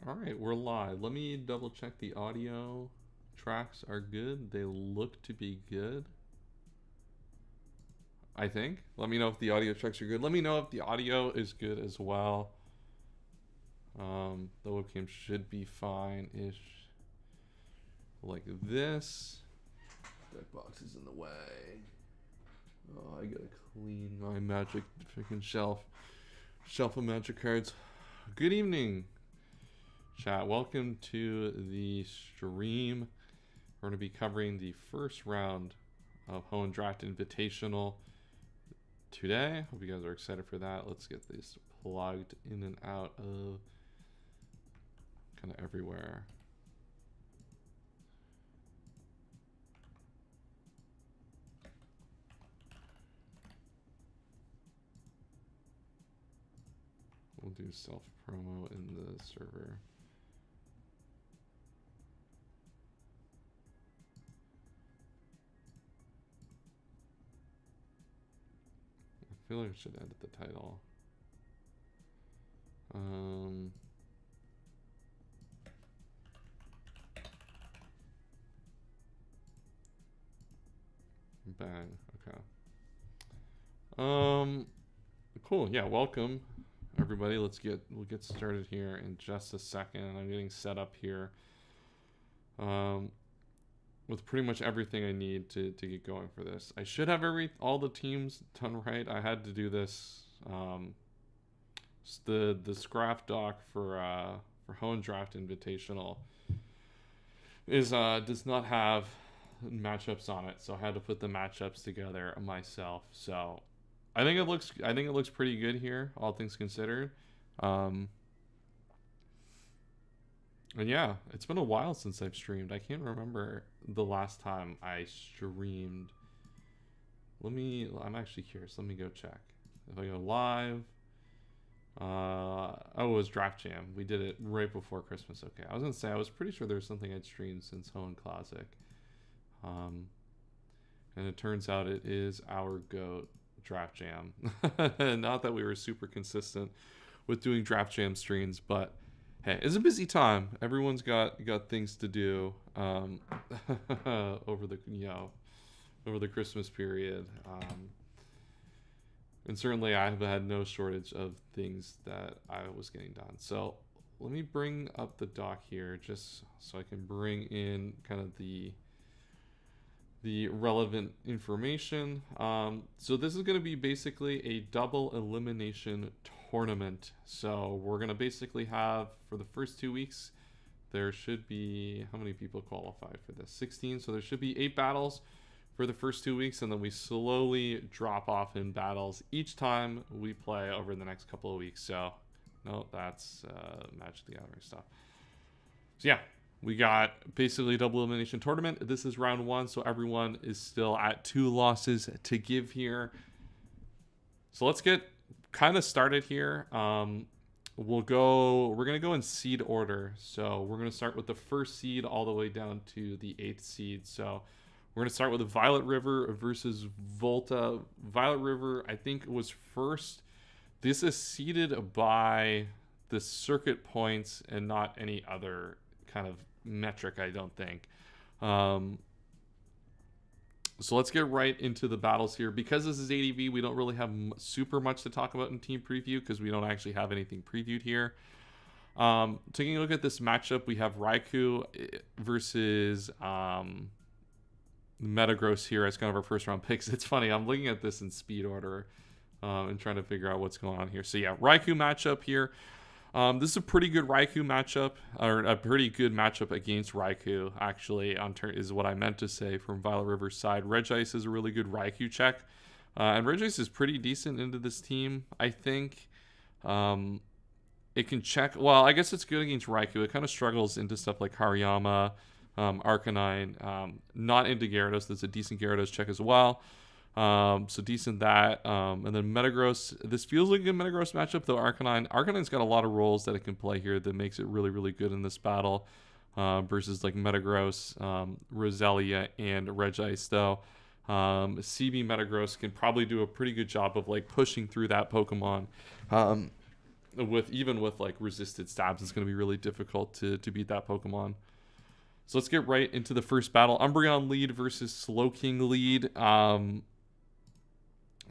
All right, we're live. Let me double check the audio tracks are good. They look to be good. I think. Let me know if the audio tracks are good. Let me know if the audio is good as well. The webcam should be fine-ish. Like this. That box is in the way. Oh, I gotta clean my magic freaking shelf of magic cards. Good evening, chat. Welcome to the stream. We're going to be covering the first round of Hoenn Draft Invitational today. Hope you guys are excited for that. Let's get this plugged in and out of kind of everywhere. We'll do self promo in the server. I feel like I should edit the title. Bang. Okay. Cool. Yeah. Welcome, everybody. We'll get started here in just a second. I'm getting set up here. With pretty much everything I need to get going for this. I should have all the teams done right. I had to do this. The Scrap doc for Hoenn Draft Invitational does not have matchups on it, so I had to put the matchups together myself. So I think it looks pretty good here, all things considered. And yeah, it's been a while since I've streamed. I can't remember the last time I streamed. I'm actually curious. Let me go check. If I go live. It was Draft Jam. We did it right before Christmas. Okay. I was going to say, I was pretty sure there was something I'd streamed since Hoenn Classic. And it turns out it is our GOAT Draft Jam. Not that we were super consistent with doing Draft Jam streams, but hey, it's a busy time. Everyone's got things to do over the Christmas period, and certainly I have had no shortage of things that I was getting done. So let me bring up the doc here just so I can bring in kind of the relevant information. So this is going to be basically a double elimination tournament. So we're going to basically have, for the first 2 weeks, there should be, how many people qualified for this? 16. So there should be 8 battles for the first 2 weeks, and then we slowly drop off in battles each time we play over the next couple of weeks. So no, that's Magic the Gathering stuff. So yeah, we got basically a double elimination tournament. This is round 1, so everyone is still at 2 losses to give here. So let's get kind of started here. We're gonna go in seed order. So we're gonna start with the first seed all the way down to the 8th seed. So we're gonna start with Violet River versus Volta. Violet River, I think, was first. This is seeded by the circuit points and not any other kind of metric, I don't think. So let's get right into the battles here. Because this is ADV, we don't really have super much to talk about in team preview because we don't actually have anything previewed here. Taking a look at this matchup, we have Raikou versus Metagross here as kind of our first round picks. It's funny, I'm looking at this in speed order and trying to figure out what's going on here. So yeah, Raikou matchup here. This is a pretty good Raikou matchup, or a pretty good matchup against Raikou, actually, is what I meant to say from Violet River's side. Regice is a really good Raikou check, and Regice is pretty decent into this team, I think. It can check, well, I guess it's good against Raikou. It kind of struggles into stuff like Hariyama, Arcanine, not into Gyarados. That's a decent Gyarados check as well. So decent that. And then Metagross. This feels like a good Metagross matchup, though Arcanine's got a lot of roles that it can play here that makes it really, really good in this battle. Versus like Metagross, Roselia, and Regice, though. CB Metagross can probably do a pretty good job of like pushing through that Pokemon. even with like resisted stabs, it's going to be really difficult to beat that Pokemon. So let's get right into the first battle. Umbreon lead versus Slowking lead.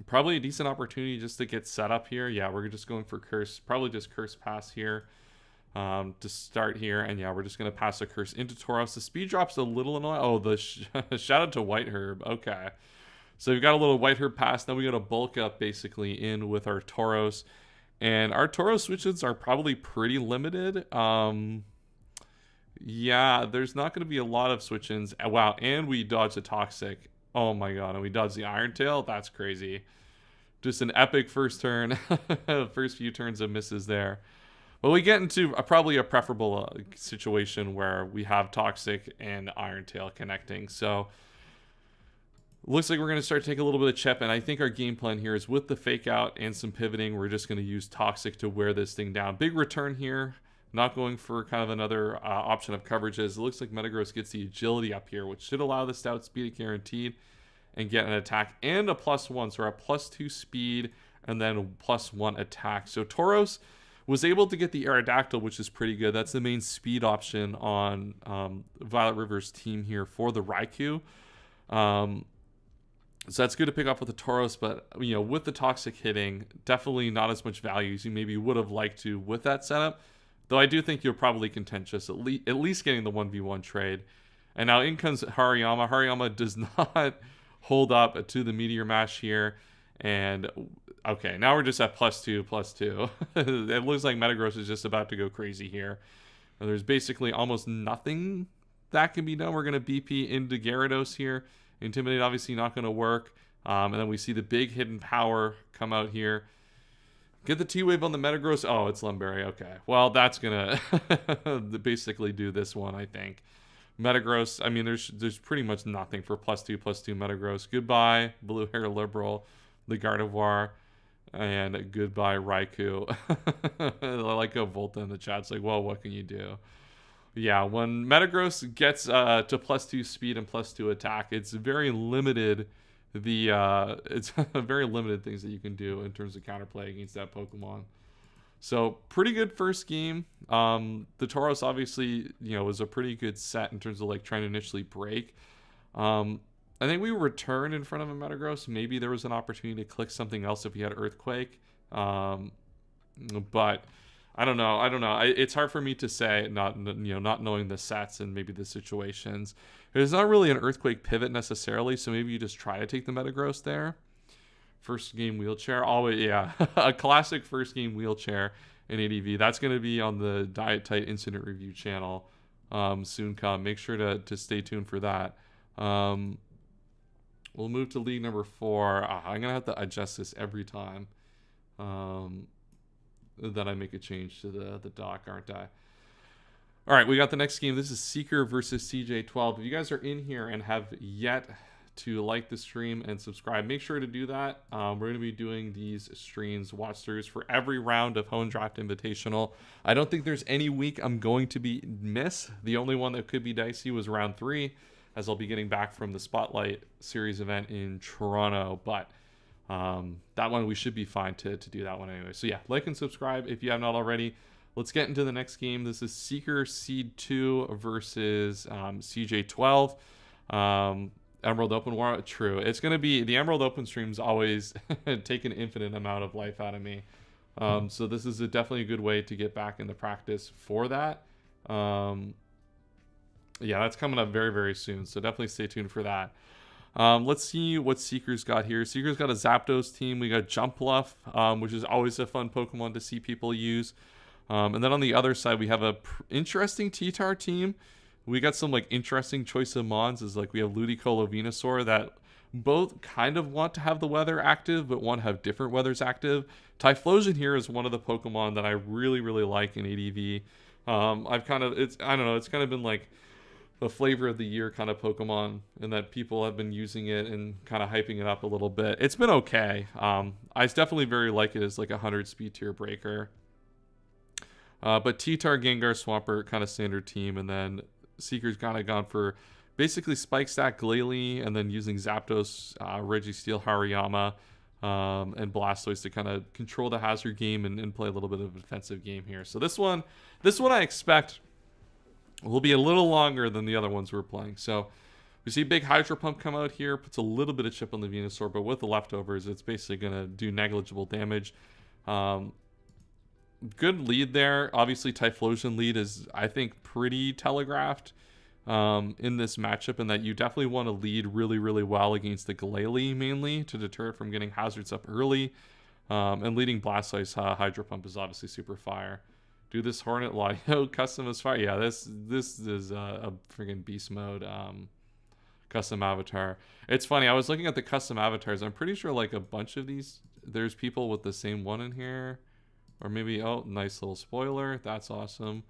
Probably a decent opportunity just to get set up here. Yeah, we're just going for Curse. Probably just Curse Pass here to start here. And yeah, we're just going to pass a Curse into Tauros. The speed drop's a little annoying. Oh, the shout out to White Herb. Okay. So we've got a little White Herb pass. Then we got to bulk up basically in with our Tauros. And our Tauros switches are probably pretty limited. Yeah, there's not going to be a lot of switch-ins. Wow, and we dodged the Toxic. Oh my god, and we dodged the Iron Tail? That's crazy. Just an epic first turn. First few turns of misses there. But we get into probably a preferable situation where we have Toxic and Iron Tail connecting. So looks like we're going to start to take a little bit of chip, and I think our game plan here is with the fake out and some pivoting, we're just going to use Toxic to wear this thing down. Big return here. Not going for kind of another option of coverages. It looks like Metagross gets the agility up here, which should allow the stout speed guaranteed and get an attack and a +1. So we're at +2 speed and then +1 attack. So Tauros was able to get the Aerodactyl, which is pretty good. That's the main speed option on Violet River's team here for the Raikou. So that's good to pick up with the Tauros, but with the Toxic hitting, definitely not as much value as you maybe would have liked to with that setup. Though I do think you're probably contentious, at least getting the 1v1 trade. And now in comes Hariyama. Hariyama does not hold up to the Meteor Mash here. And okay, now we're just at +2. It looks like Metagross is just about to go crazy here. And there's basically almost nothing that can be done. We're going to BP into Gyarados here. Intimidate obviously not going to work. And then we see the big hidden power come out here. Get the T-Wave on the Metagross. Oh, it's Lumberry. Okay. Well, that's going to basically do this one, I think. Metagross, I mean, there's pretty much nothing for +2 Metagross. Goodbye, Blue Hair Liberal, the Gardevoir, and goodbye, Raikou. I like how Volta in the chat's like, well, what can you do? Yeah, when Metagross gets to +2 speed and +2 attack, it's very limited. It's very limited things that you can do in terms of counterplay against that Pokemon. So pretty good first game. The Tauros obviously was a pretty good set in terms of like trying to initially break. I think we returned in front of a Metagross. Maybe there was an opportunity to click something else if he had Earthquake, but I don't know. It's hard for me to say, not knowing the sets and maybe the situations. There's not really an Earthquake pivot necessarily, so maybe you just try to take the Metagross there. First game wheelchair, always, yeah, a classic first game wheelchair in ADV. That's going to be on the Diet Tight Incident Review channel soon come. Make sure to stay tuned for that. We'll move to league number 4. I'm going to have to adjust this every time. That I make a change to the dock, aren't I? All right, we got the next game. This is Seeker versus CJ12. If you guys are in here and have yet to like the stream and subscribe, make sure to do that. We're going to be doing these streams, watch throughs for every round of Hoenn Draft Invitational. I don't think there's any week I'm going to miss. The only one that could be dicey was round 3, as I'll be getting back from the Spotlight Series event in Toronto, but that one we should be fine to do that one anyway. So yeah, like and subscribe if you have not already. Let's get into the next game. This is Seeker Seed 2 versus CJ12. Emerald Open War. True. It's going to be the Emerald Open streams always take an infinite amount of life out of me. So this is definitely a good way to get back into practice for that. Yeah, that's coming up very, very soon. So definitely stay tuned for that. Let's see what Seeker's got here. Seeker's got a Zapdos team. We got Jumpluff, which is always a fun Pokemon to see people use. And then on the other side, we have a interesting T-Tar team. We got some like interesting choice of Mons. Is like we have Ludicolo, Venusaur that both kind of want to have the weather active, but want to have different weathers active. Typhlosion here is one of the Pokemon that I really, really like in ADV. I don't know, it's kind of been like the flavor of the year kind of Pokemon, and that people have been using it and kind of hyping it up a little bit. It's been okay. I definitely very like it as like a 100 speed tier breaker. But T-Tar, Gengar, Swampert, kind of standard team, and then Seeker's kind of gone for basically Spike Stack, Glalie, and then using Zapdos, Registeel, Hariyama and Blastoise to kind of control the hazard game and play a little bit of a defensive game here. So this one I expect will be a little longer than the other ones we're playing. So we see big Hydro Pump come out here, puts a little bit of chip on the Venusaur, but with the leftovers, it's basically going to do negligible damage. Good lead there. Obviously, Typhlosion lead is, I think, pretty telegraphed in this matchup, in that you definitely want to lead really, really well against the Glalie mainly to deter it from getting hazards up early. And leading Blastoise Hydro Pump is obviously super fire. Do this Hornet Layo custom is fire. Yeah, this is a freaking beast mode custom avatar. It's funny, I was looking at the custom avatars. I'm pretty sure like a bunch of these, there's people with the same one in here. Or maybe, oh, nice little spoiler. That's awesome.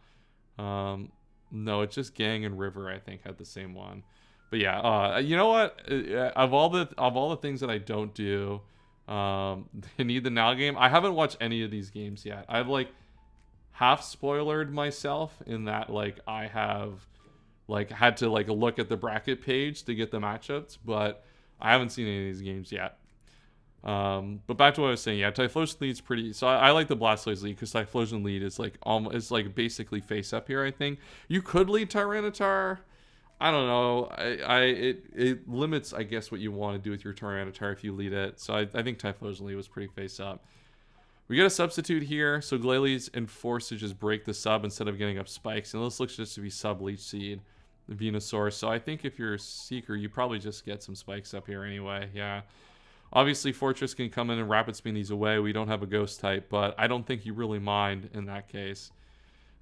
No, it's just Gang and River, I think, had the same one. But yeah, you know what? Of all the things that I don't do, they need the now game. I haven't watched any of these games yet. I've like half spoilered myself in that like I have like had to like look at the bracket page to get the matchups, but I haven't seen any of these games yet. But back to what I was saying, yeah, Typhlosion lead's pretty. So I like the Blastoise lead because Typhlosion lead is like almost, it's like basically face up here. I think you could lead Tyranitar. I don't know. It limits, I guess, what you want to do with your Tyranitar if you lead it. So I think Typhlosion lead was pretty face up. We get a substitute here, so Glalie enforced to just break the sub instead of getting up spikes, and this looks just to be sub Leech Seed, the Venusaur. So I think if you're a Seeker, you probably just get some spikes up here anyway. Yeah. Obviously, Fortress can come in and rapid spin these away. We don't have a ghost type, but I don't think you really mind in that case.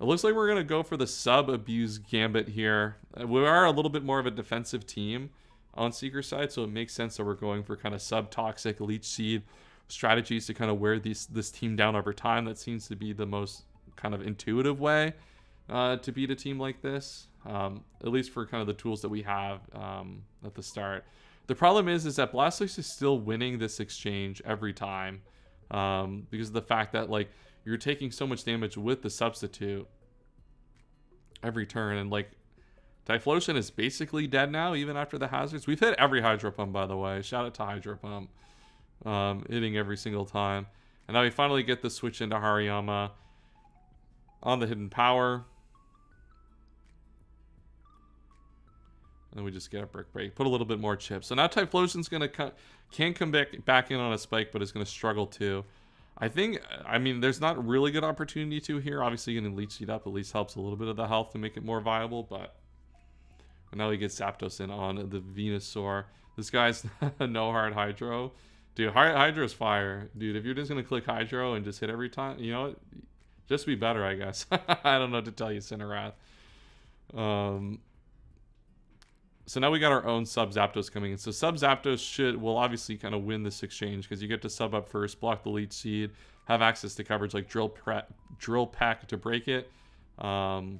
It looks like we're going to go for the sub-abuse gambit here. We are a little bit more of a defensive team on Seeker side, so it makes sense that we're going for kind of sub-toxic Leech Seed strategies to kind of wear this team down over time. That seems to be the most kind of intuitive way to beat a team like this, at least for kind of the tools that we have at the start. The problem is that Blastoise is still winning this exchange every time because of the fact that like you're taking so much damage with the substitute every turn, and like Typhlosion is basically dead now even after the hazards. We've hit every Hydro Pump, by the way. Shout out to Hydro Pump, hitting every single time. And now we finally get the switch into Hariyama on the hidden power. And then we just get a Brick Break. Put a little bit more chips. So now Typhlosion's going to can come back in on a spike, but is going to struggle too. I mean, there's not really good opportunity to here. Obviously, getting Leech Seed up at least helps a little bit of the health to make it more viable. But now he gets Zapdos in on the Venusaur. This guy's no hard Hydro. Dude, Hydro's fire. Dude, if you're just going to click Hydro and just hit every time, you know, just be better, I guess. I don't know what to tell you, Cinerath. So now we got our own sub Zapdos coming in. So sub Zapdos will obviously kind of win this exchange because you get to sub up first, block the Leech Seed, have access to coverage like Drill Peck to break it. And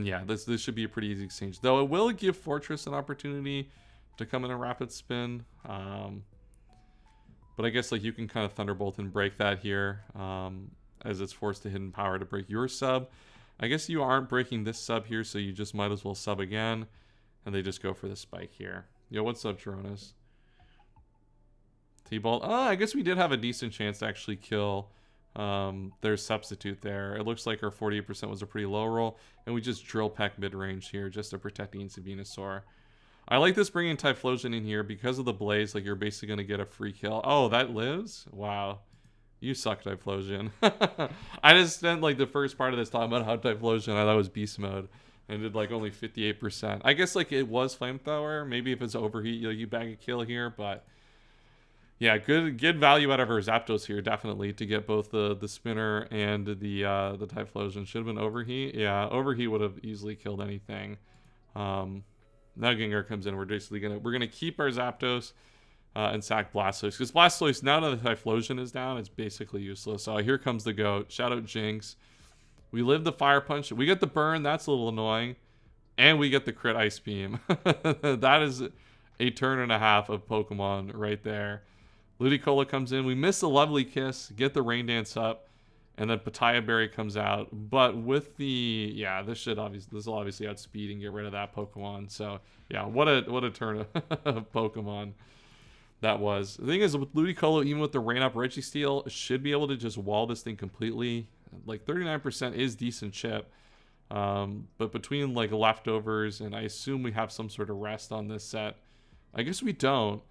yeah, this should be a pretty easy exchange. Though it will give Fortress an opportunity to come in a rapid spin. But I guess like you can kind of Thunderbolt and break that here as it's forced to hidden power to break your sub. I guess you aren't breaking this sub here, so you just might as well sub again. And they just go for the spike here. Yo, what's up, Geronis? T-Bolt. Oh, I guess we did have a decent chance to actually kill their substitute there. It looks like our 48% was a pretty low roll. And we just Drill Peck mid-range here just to protect the Venusaur. I like this bringing Typhlosion in here because of the Blaze. Like, you're basically going to get a free kill. Oh, that lives? Wow. You suck, Typhlosion. I just spent like the first part of this talking about how Typhlosion I thought was beast mode and did like only 58%. I guess like it was flamethrower. Maybe if it's overheat, you bag a kill here, but yeah, good value out of her Zapdos here, definitely, to get both the spinner and the Typhlosion. Should have been overheat. Yeah, overheat would have easily killed anything. Now Gengar comes in. We're basically gonna keep our Zapdos. And sack Blastoise. Because Blastoise, now that the Typhlosion is down, it's basically useless. So here comes the GOAT. Shout out Jinx. We live the Fire Punch. We get the burn. That's a little annoying. And we get the crit Ice Beam. That is a turn and a half of Pokemon right there. Ludicolo comes in. We miss the Lovely Kiss. Get the Rain Dance up. And then Pataya Berry comes out. But with the... Yeah, this will obviously outspeed and get rid of that Pokemon. So, yeah, what a turn of Pokemon. that was. The thing is, with Ludicolo, even with the rain up Registeel, should be able to just wall this thing completely. Like 39% is decent chip. But between like leftovers, and I assume we have some sort of rest on this set. I guess we don't.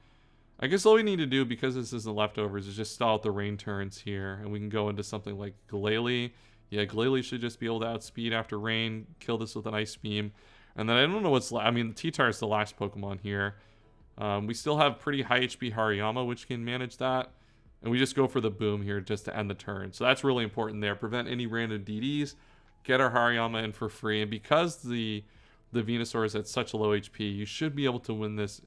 I guess all we need to do, because this isn't leftovers, is just stall out the rain turns here, and we can go into something like Glalie. Yeah, Glalie should just be able to outspeed after rain, kill this with an Ice Beam. And then I don't know what's I mean, T-Tar is the last Pokemon here. We still have pretty high HP Hariyama, which can manage that. And we just go for the boom here just to end the turn. So that's really important there. Prevent any random DDs. Get our Hariyama in for free. And because the Venusaur is at such low HP, you should be able to win this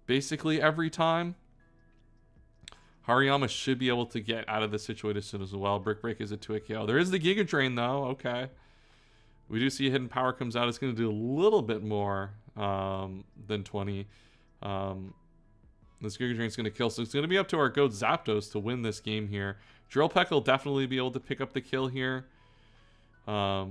basically every time. Hariyama should be able to get out of this situation as well. Brick Break is a 2-hit KO. There is the Giga Drain, though. Okay. We do see Hidden Power comes out. It's going to do a little bit more than 20. This Giga Drain is going to kill. So it's going to be up to our goat Zapdos to win this game here. Drill Peck will definitely be able to pick up the kill here. But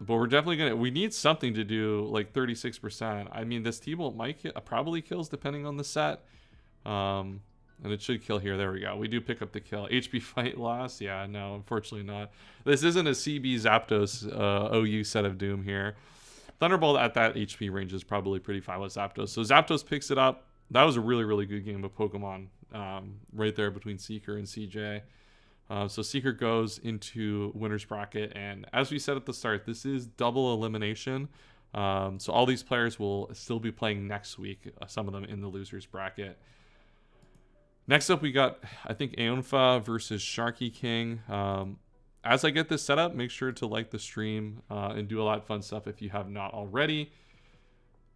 we're definitely going to... We need something to do like 36%. I mean, this T-Bolt might probably kills depending on the set. And it should kill here. There we go. We do pick up the kill. HP fight loss? Yeah, no, unfortunately not. This isn't a CB Zapdos OU set of doom here. Thunderbolt at that HP range is probably pretty fine with Zapdos. So Zapdos picks it up. That was a really, really good game of Pokemon right there between Seeker and CJ. So Seeker goes into winner's bracket. And as we said at the start, this is double elimination. So all these players will still be playing next week, some of them in the loser's bracket. Next up, we got, I think, Aonfa versus Sharky King. As I get this set up, make sure to like the stream and do a lot of fun stuff if you have not already.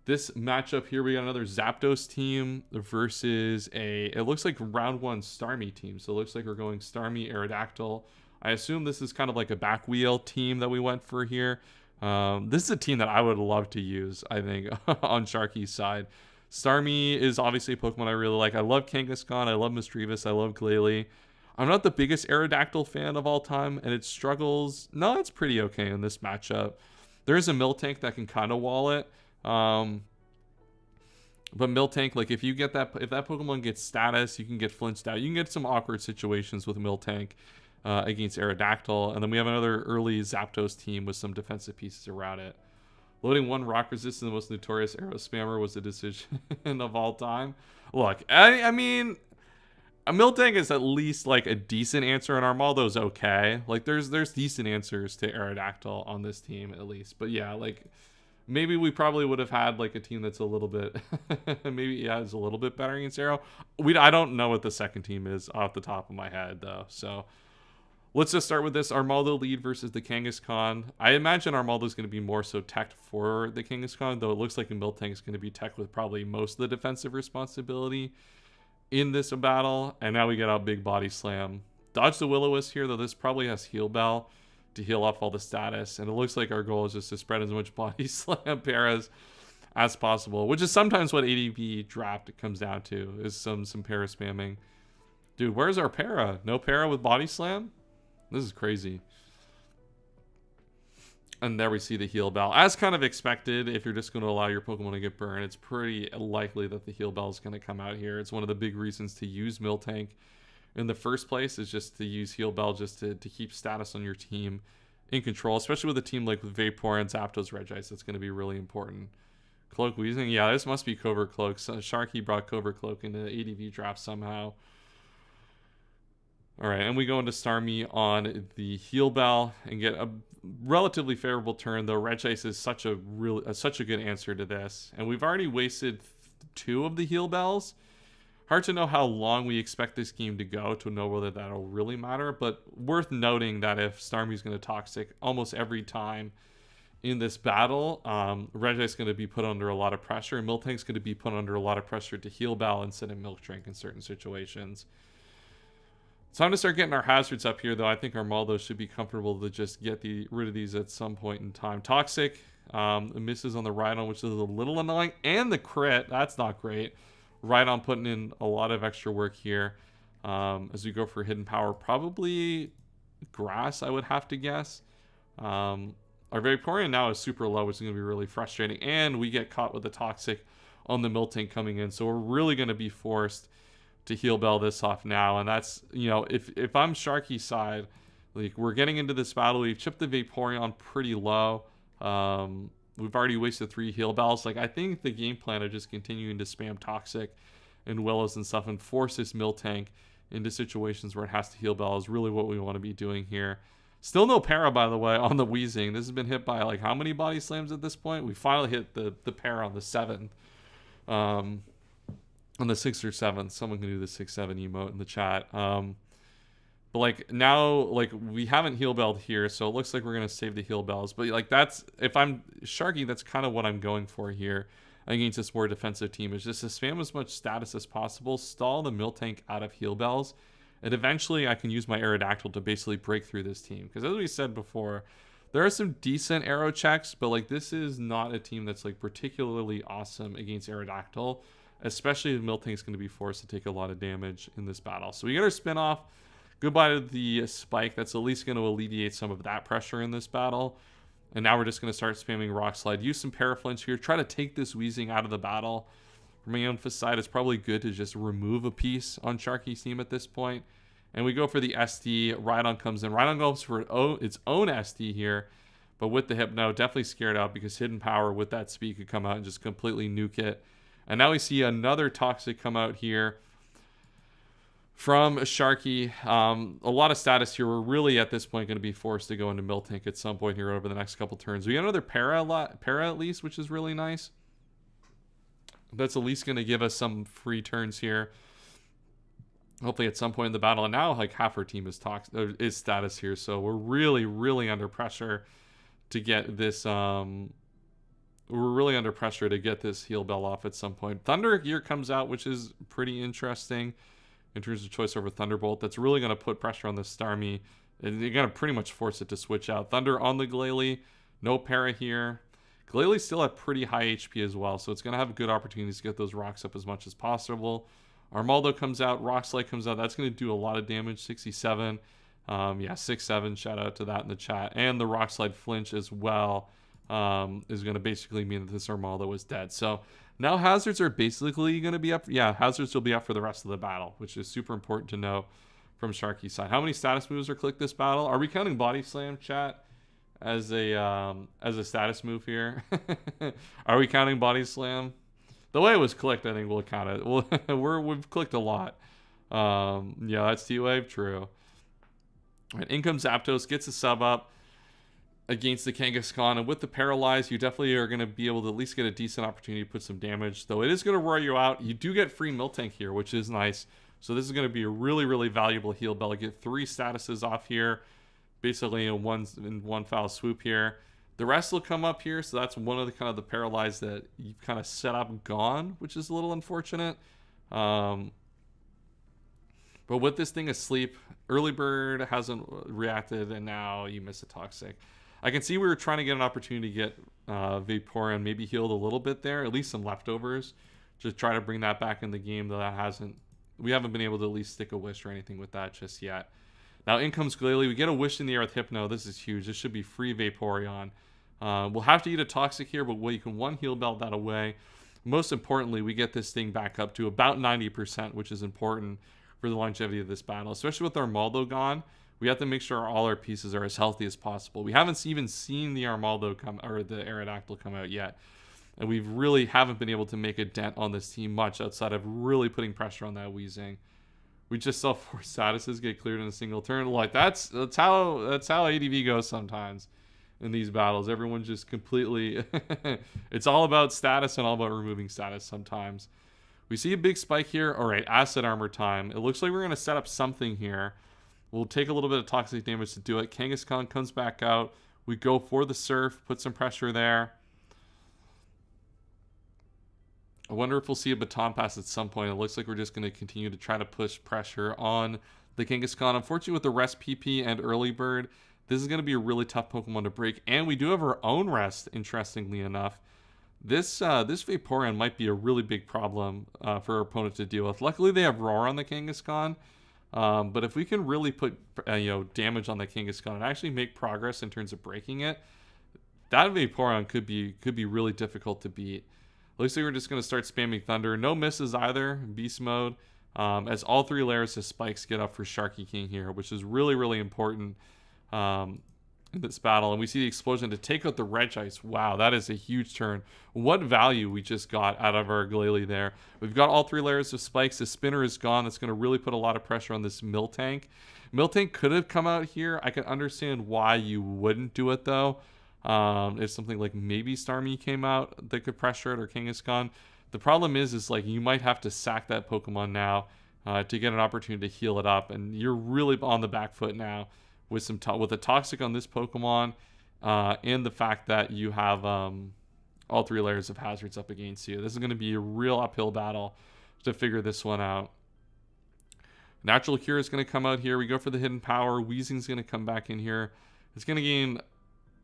This matchup here, we got another Zapdos team versus it looks like round one Starmie team. So it looks like we're going Starmie, Aerodactyl. I assume this is kind of like a back wheel team that we went for here. This is a team that I would love to use, I think, on Sharky's side. Starmie is obviously a Pokemon I really like. I love Kangaskhan. I love Misdreavus. I love Glalie. I'm not the biggest Aerodactyl fan of all time, and it struggles. No, it's pretty okay in this matchup. There is a Miltank that can kind of wall it. But Miltank, like if that Pokemon gets status, you can get flinched out. You can get some awkward situations with Miltank against Aerodactyl. And then we have another early Zapdos team with some defensive pieces around it. Loading one rock resist in the most notorious arrow spammer was a decision of all time. Look, I mean, a Miltank is at least like a decent answer, and Armaldo's okay. Like there's decent answers to Aerodactyl on this team at least. But yeah, like maybe we probably would have had like a team that's a little bit is a little bit better against Arrow. I don't know what the second team is off the top of my head though. So let's just start with this Armaldo lead versus the Kangaskhan. I imagine Armaldo's going to be more so teched for the Kangaskhan, though it looks like a Miltank is going to be teched with probably most of the defensive responsibility in this battle. And now we get out big body slam. Dodge the Will-O-Wisp here, though this probably has Heal Bell to heal off all the status. And it looks like our goal is just to spread as much body slam paras as possible, which is sometimes what ADP draft comes down to, is some para spamming. Dude, where's our para? No para with body slam? This is crazy. And there we see the Heal Bell. As kind of expected, if you're just going to allow your Pokemon to get burned, it's pretty likely that the Heal Bell is going to come out here. It's one of the big reasons to use Miltank in the first place, is just to use Heal Bell just to keep status on your team in control, especially with a team like with Vaporeon and Zapdos Regice. That's going to be really important. Cloak Weezing. Yeah, this must be Covert Cloak. So Sharky brought Covert Cloak into the ADV draft somehow. All right, and we go into Starmie on the Heal Bell and get a relatively favorable turn, though Regice is such a good answer to this. And we've already wasted 2 of the Heal Bells. Hard to know how long we expect this game to go to know whether that'll really matter, but worth noting that if Starmie's going to Toxic almost every time in this battle, Regice is going to be put under a lot of pressure, and Miltank's going to be put under a lot of pressure to Heal Bell instead of Milk Drink in certain situations. It's time to start getting our hazards up here, though. I think Armaldo should be comfortable to just get rid of these at some point in time. Toxic misses on the Rhydon, which is a little annoying, and the crit. That's not great. Rhydon putting in a lot of extra work here as we go for Hidden Power. Probably Grass, I would have to guess. Our Vaporeon now is super low, which is going to be really frustrating, and we get caught with the Toxic on the Miltank coming in. So we're really going to be forced to heal bell this off now. And that's, you know, if I'm Sharky side, like we're getting into this battle, we've chipped the Vaporeon pretty low. We've already wasted 3 heal bells. Like, I think the game plan of just continuing to spam Toxic and Willows and stuff and force this Miltank into situations where it has to heal bell is really what we want to be doing here. Still no para, by the way, on the Weezing. This has been hit by, like, how many body slams at this point? We finally hit the para on the 7th. On the 6th or 7th. Someone can do the 6-7 emote in the chat. But, like, now, like, we haven't heal belled here, so it looks like we're going to save the heal bells. But, like, that's, if I'm Sharky, that's kind of what I'm going for here against this more defensive team, is just to spam as much status as possible, stall the Miltank out of heal bells, and eventually I can use my Aerodactyl to basically break through this team. Because as we said before, there are some decent arrow checks, but, like, this is not a team that's, like, particularly awesome against Aerodactyl, especially if Miltank's going to be forced to take a lot of damage in this battle. So we get our spin off. Goodbye to the spike. That's at least going to alleviate some of that pressure in this battle. And now we're just going to start spamming Rock Slide. Use some Paraflinch here. Try to take this Weezing out of the battle. From my own side, it's probably good to just remove a piece on Sharky's team at this point. And we go for the SD. Rhydon comes in. Rhydon goes for its own SD here. But with the Hypno, definitely scared out because Hidden Power with that speed could come out and just completely nuke it. And now we see another Toxic come out here from Sharky. A lot of status here. We're really at this point going to be forced to go into Miltank at some point here over the next couple turns. We got another para at least, which is really nice. That's at least going to give us some free turns here. Hopefully at some point in the battle. And now like half our team is status here. So we're really, really under pressure to get this we're really under pressure to get this heal bell off at some point. Thunder Gear comes out, which is pretty interesting in terms of choice over Thunderbolt. That's really going to put pressure on the Starmie. And you're going to pretty much force it to switch out. Thunder on the Glalie. No para here. Glalie still at pretty high HP as well, so it's going to have good opportunities to get those rocks up as much as possible. Armaldo comes out. Rock Slide comes out. That's going to do a lot of damage. 67. Yeah, 6-7. Shout out to that in the chat. And the Rock Slide flinch as well is going to basically mean that this Armaldo is dead. So now hazards are basically going to be up. Yeah, hazards will be up for the rest of the battle, which is super important to know from Sharky's side. How many status moves are clicked this battle? Are we counting Body Slam, chat, as a status move here? Are we counting Body Slam? The way it was clicked, I think we'll count it. We've clicked a lot. Yeah, that's T-Wave. True. All right, in comes Zapdos, gets a sub up against the Kangaskhan, and with the Paralyze, you definitely are going to be able to at least get a decent opportunity to put some damage, though it is going to roar you out. You do get free Miltank here, which is nice. So this is going to be a really, really valuable heal bell. Get 3 statuses off here, basically in one foul swoop here. The rest will come up here, so that's one of the kind of the Paralyze that you've kind of set up gone, which is a little unfortunate. But with this thing asleep, Early Bird hasn't reacted, and now you miss a Toxic. I can see we were trying to get an opportunity to get Vaporeon maybe healed a little bit there, at least some leftovers. Just try to bring that back in the game, though we haven't been able to at least stick a wish or anything with that just yet. Now in comes Glalie. We get a wish in the air with Hypno. This is huge. This should be free Vaporeon. We'll have to eat a Toxic here, but you can one heal bell that away. Most importantly, we get this thing back up to about 90%, which is important for the longevity of this battle, especially with Armaldo gone. We have to make sure all our pieces are as healthy as possible. We haven't even seen the Armaldo come, or the Aerodactyl come out yet, and we really haven't been able to make a dent on this team much outside of really putting pressure on that Weezing. We just saw 4 statuses get cleared in a single turn. Like that's how ADV goes sometimes in these battles. Everyone just completely it's all about status and all about removing status sometimes. We see a big spike here. All right, Acid Armor time. It looks like we're going to set up something here. We'll take a little bit of toxic damage to do it. Kangaskhan comes back out. We go for the Surf, put some pressure there. I wonder if we'll see a Baton Pass at some point. It looks like we're just going to continue to try to push pressure on the Kangaskhan. Unfortunately, with the Rest PP and Early Bird, this is going to be a really tough Pokemon to break. And we do have our own Rest, interestingly enough. This Vaporeon might be a really big problem for our opponent to deal with. Luckily, they have Roar on the Kangaskhan. But if we can really put damage on the Kangaskhan and actually make progress in terms of breaking it, that Vaporeon could be really difficult to beat. Looks like we're just going to start spamming Thunder. No misses either. Beast mode. As all 3 layers of spikes get up for Sharky King here, which is really, really important in this battle. And we see the explosion to take out the Regice. Wow, that is a huge turn. What value we just got out of our Glalie there. We've got all 3 layers of spikes. The spinner is gone. That's going to really put a lot of pressure on this Miltank. Miltank could have come out here. I can understand why you wouldn't do it, though. If something like maybe Starmie came out that could pressure it, or Kangaskhan. The problem is like you might have to sack that Pokemon now to get an opportunity to heal it up, and you're really on the back foot now with with a Toxic on this Pokemon, and the fact that you have all 3 layers of hazards up against you. This is going to be a real uphill battle to figure this one out. Natural Cure is going to come out here. We go for the Hidden Power. Weezing's going to come back in here. It's going to gain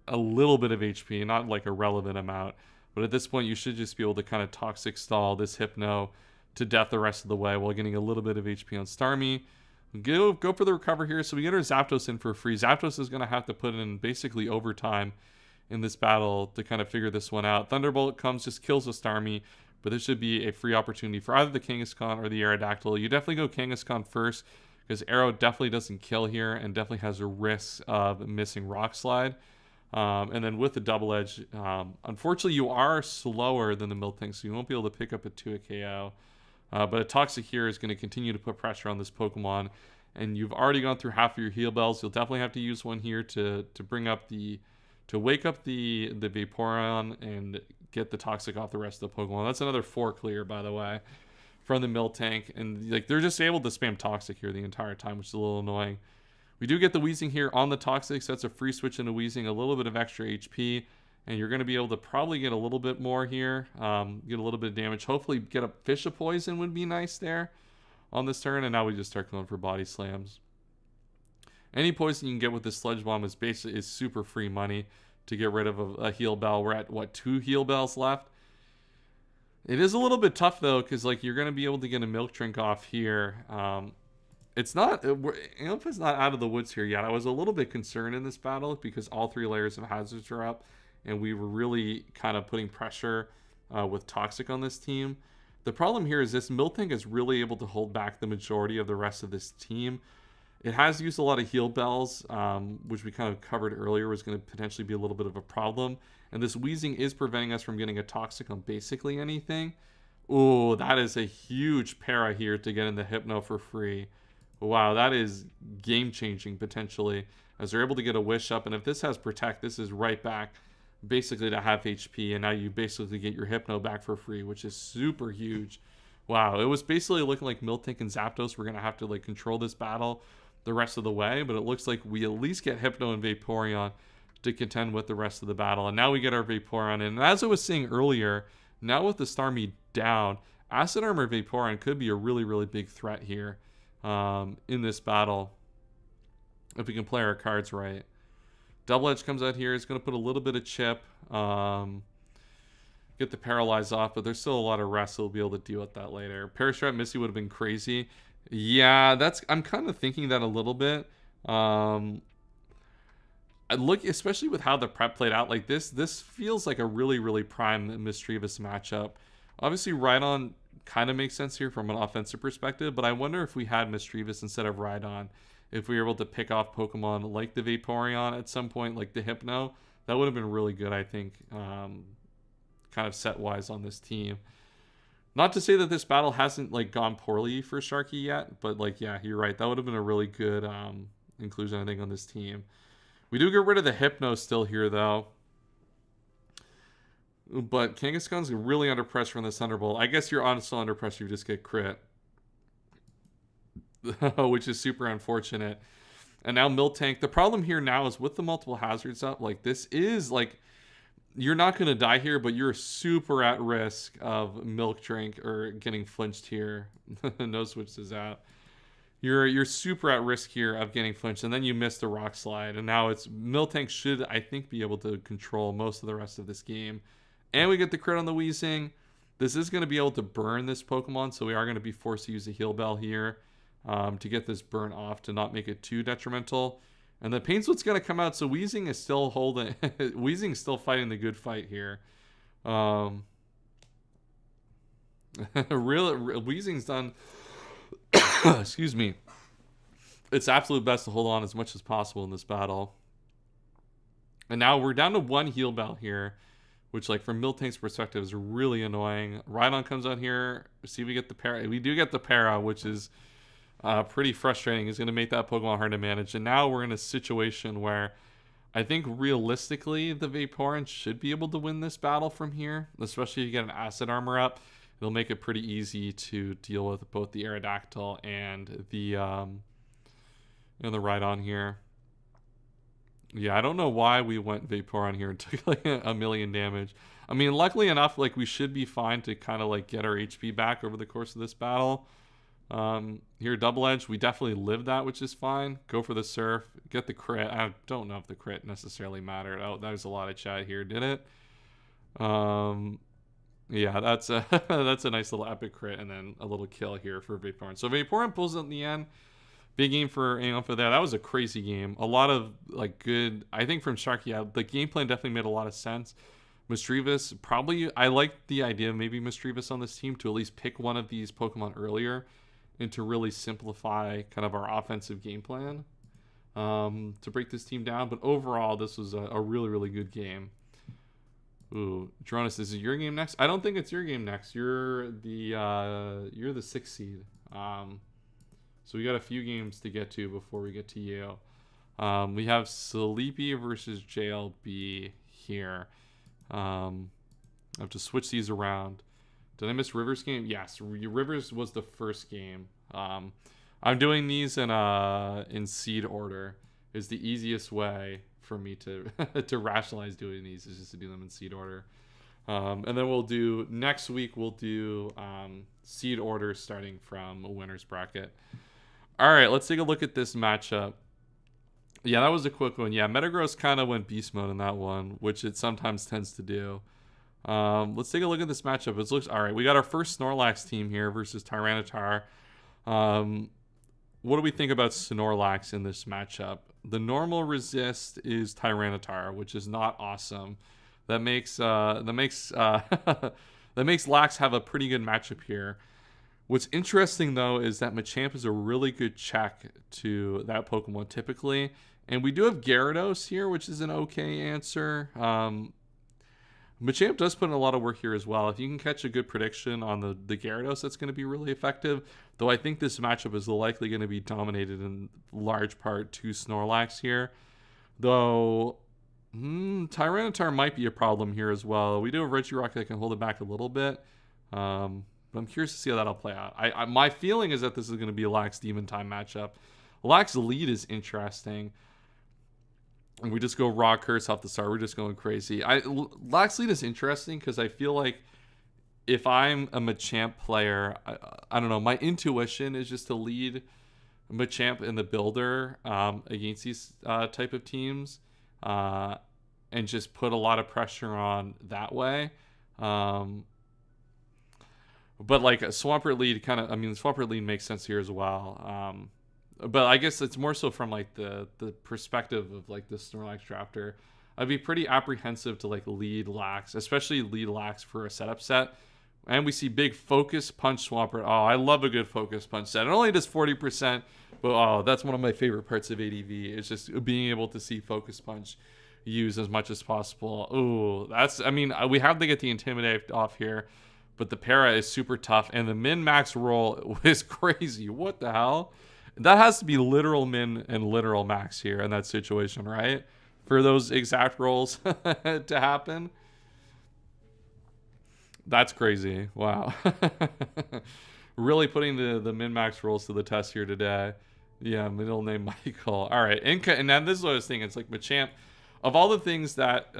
a little bit of HP, not like a relevant amount. But at this point, you should just be able to kind of Toxic stall this Hypno to death the rest of the way while getting a little bit of HP on Starmie. Go for the recover here. So we get our Zapdos in for free. Zapdos is going to have to put in basically overtime in this battle to kind of figure this one out. Thunderbolt comes, just kills the Starmie. But this should be a free opportunity for either the Kangaskhan or the Aerodactyl. You definitely go Kangaskhan first, because Aero definitely doesn't kill here and definitely has a risk of missing Rock Slide. And then with the Double Edge, unfortunately you are slower than the Miltank, so you won't be able to pick up a 2 KO. But a Toxic here is going to continue to put pressure on this Pokemon. And you've already gone through half of your heal bells. You'll definitely have to use one here to bring up to wake up the Vaporeon and get the Toxic off the rest of the Pokemon. That's another 4 clear, by the way, from the Miltank. And like they're just able to spam Toxic here the entire time, which is a little annoying. We do get the Weezing here on the Toxic, so that's a free switch into Weezing, a little bit of extra HP, and you're going to be able to probably get a little bit more here, get a little bit of damage. Hopefully get a Fish of Poison would be nice there on this turn, and now we just start going for Body Slams. Any poison you can get with this Sludge Bomb is super free money to get rid of a heal bell. We're at, what, 2 heal bells left? It is a little bit tough, though, because like you're going to be able to get a Milk Drink off here. It's not, Ampha's not out of the woods here yet. I was a little bit concerned in this battle because all 3 layers of hazards are up, and we were really kind of putting pressure with Toxic on this team. The problem here is this Miltank is really able to hold back the majority of the rest of this team. It has used a lot of heal bells, which we kind of covered earlier was going to potentially be a little bit of a problem. And this Weezing is preventing us from getting a Toxic on basically anything. Ooh, that is a huge para here to get in the Hypno for free. Wow, that is game-changing potentially, as they're able to get a Wish up. And if this has Protect, this is right back basically to half HP. And now you basically get your Hypno back for free, which is super huge. Wow, it was basically looking like Miltank and Zapdos were going to have to like control this battle the rest of the way. But it looks like we at least get Hypno and Vaporeon to contend with the rest of the battle. And now we get our Vaporeon in. And as I was saying earlier, now with the Starmie down, Acid Armor Vaporeon could be a really, really big threat here. In this battle, if we can play our cards right. Double Edge comes out here. It's going to put a little bit of chip, get the Paralyze off, but there's still a lot of rest, so we'll be able to deal with that later. Parastrap Misty would have been crazy. Yeah, I'm kind of thinking that a little bit. I look, especially with how the prep played out, like this feels like a really, really prime Mischievous matchup. Obviously, Rhydon kind of makes sense here from an offensive perspective, but I wonder if we had Mischievous instead of Rhydon, if we were able to pick off Pokemon like the Vaporeon at some point, like the Hypno, that would have been really good, I think, kind of set-wise on this team. Not to say that this battle hasn't like gone poorly for Sharky yet, but like, yeah, you're right. That would have been a really good inclusion, I think, on this team. We do get rid of the Hypno still here, though. But Kangaskhan's really under pressure on this Thunderbolt. I guess you're honestly under pressure, you just get crit. Which is super unfortunate. And now Miltank. The problem here now is with the multiple hazards up, like this is like, you're not going to die here, but you're super at risk of Milk Drink or getting flinched here. No switches out. You're super at risk here of getting flinched, and then you miss the Rock Slide. And now it's Miltank should, I think, be able to control most of the rest of this game. And we get the crit on the Weezing. This is going to be able to burn this Pokemon, so we are going to be forced to use a Heal Bell here to get this burn off, to not make it too detrimental. And the Pain Sweat's going to come out, so Weezing is still holding... Weezing is still fighting the good fight here. Weezing's done. Excuse me. It's absolute best to hold on as much as possible in this battle. And now we're down to one heal bell here, which, like, from Miltank's perspective is really annoying. Rhydon comes out here. See, we get the para. We do get the para, which is pretty frustrating. It's going to make that Pokemon hard to manage. And now we're in a situation where I think realistically the Vaporeon should be able to win this battle from here, especially if you get an Acid Armor up. It'll make it pretty easy to deal with both the Aerodactyl and the Rhydon here. Yeah, I don't know why we went Vaporeon here and took like a million damage. I mean, luckily enough, like, we should be fine to kind of like get our HP back over the course of this battle. Here, Double Edge, we definitely lived that, which is fine. Go for the Surf, get the crit. I don't know if the crit necessarily mattered. Oh, that was a lot of chat here, did it? Yeah, that's a that's a nice little epic crit, and then a little kill here for Vaporeon. So Vaporeon pulls it in the end. Big game for Aeon there. That was a crazy game. A lot of like good, I think, from Sharky. Yeah, the game plan definitely made a lot of sense. Misdreavus, probably, I like the idea of maybe Misdreavus on this team to at least pick one of these Pokemon earlier and to really simplify kind of our offensive game plan to break this team down. But overall, this was a really, really good game. Ooh, Dronis, is it your game next? I don't think it's your game next. You're the 6th seed. So we got a few games to get to before we get to you. We have Sleepy versus JLB here. I have to switch these around. Did I miss Rivers' game? Yes, Rivers was the first game. I'm doing these in seed order. Is the easiest way for me to to rationalize doing these is just to do them in seed order. And then we'll do next week. We'll do seed order starting from a winner's bracket. All right, let's take a look at this matchup. Yeah, that was a quick one. Yeah, Metagross kind of went beast mode in that one, which it sometimes tends to do. Let's take a look at this matchup. It looks all right. We got our first Snorlax team here versus Tyranitar. What do we think about Snorlax in this matchup? The normal resist is Tyranitar, which is not awesome. That makes that makes Lax have a pretty good matchup here. What's interesting though is that Machamp is a really good check to that Pokemon typically, and we do have Gyarados here, which is an okay answer. Machamp does put in a lot of work here as well. If you can catch a good prediction on the Gyarados, that's going to be really effective. Though I think this matchup is likely going to be dominated in large part to Snorlax here. Though Tyranitar might be a problem here as well. We do have Regirock that can hold it back a little bit. But I'm curious to see how that'll play out. My feeling is that this is going to be a Lax Demon Time matchup. Lax lead is interesting. And we just go raw curse off the start. We're just going crazy. Lax lead is interesting because I feel like if I'm a Machamp player, I don't know, my intuition is just to lead Machamp in the builder against these type of teams and just put a lot of pressure on that way. But like a Swampert lead Swampert lead makes sense here as well. But I guess it's more so from like the perspective of like the Snorlax drafter. I'd be pretty apprehensive to like lead Lax, especially lead Lax for a setup set. And we see big Focus Punch Swampert. Oh, I love a good Focus Punch set. It only does 40%, but that's one of my favorite parts of ADV. It's just being able to see Focus Punch used as much as possible. Ooh, we have to get the Intimidate off here. But the para is super tough, and the min-max roll is crazy. What the hell? That has to be literal min and literal max here in that situation, right? For those exact rolls to happen. That's crazy. Wow. Really putting the min-max rolls to the test here today. Yeah, middle name Michael. All right, and then this is what I was thinking. It's like Machamp. Of all the things that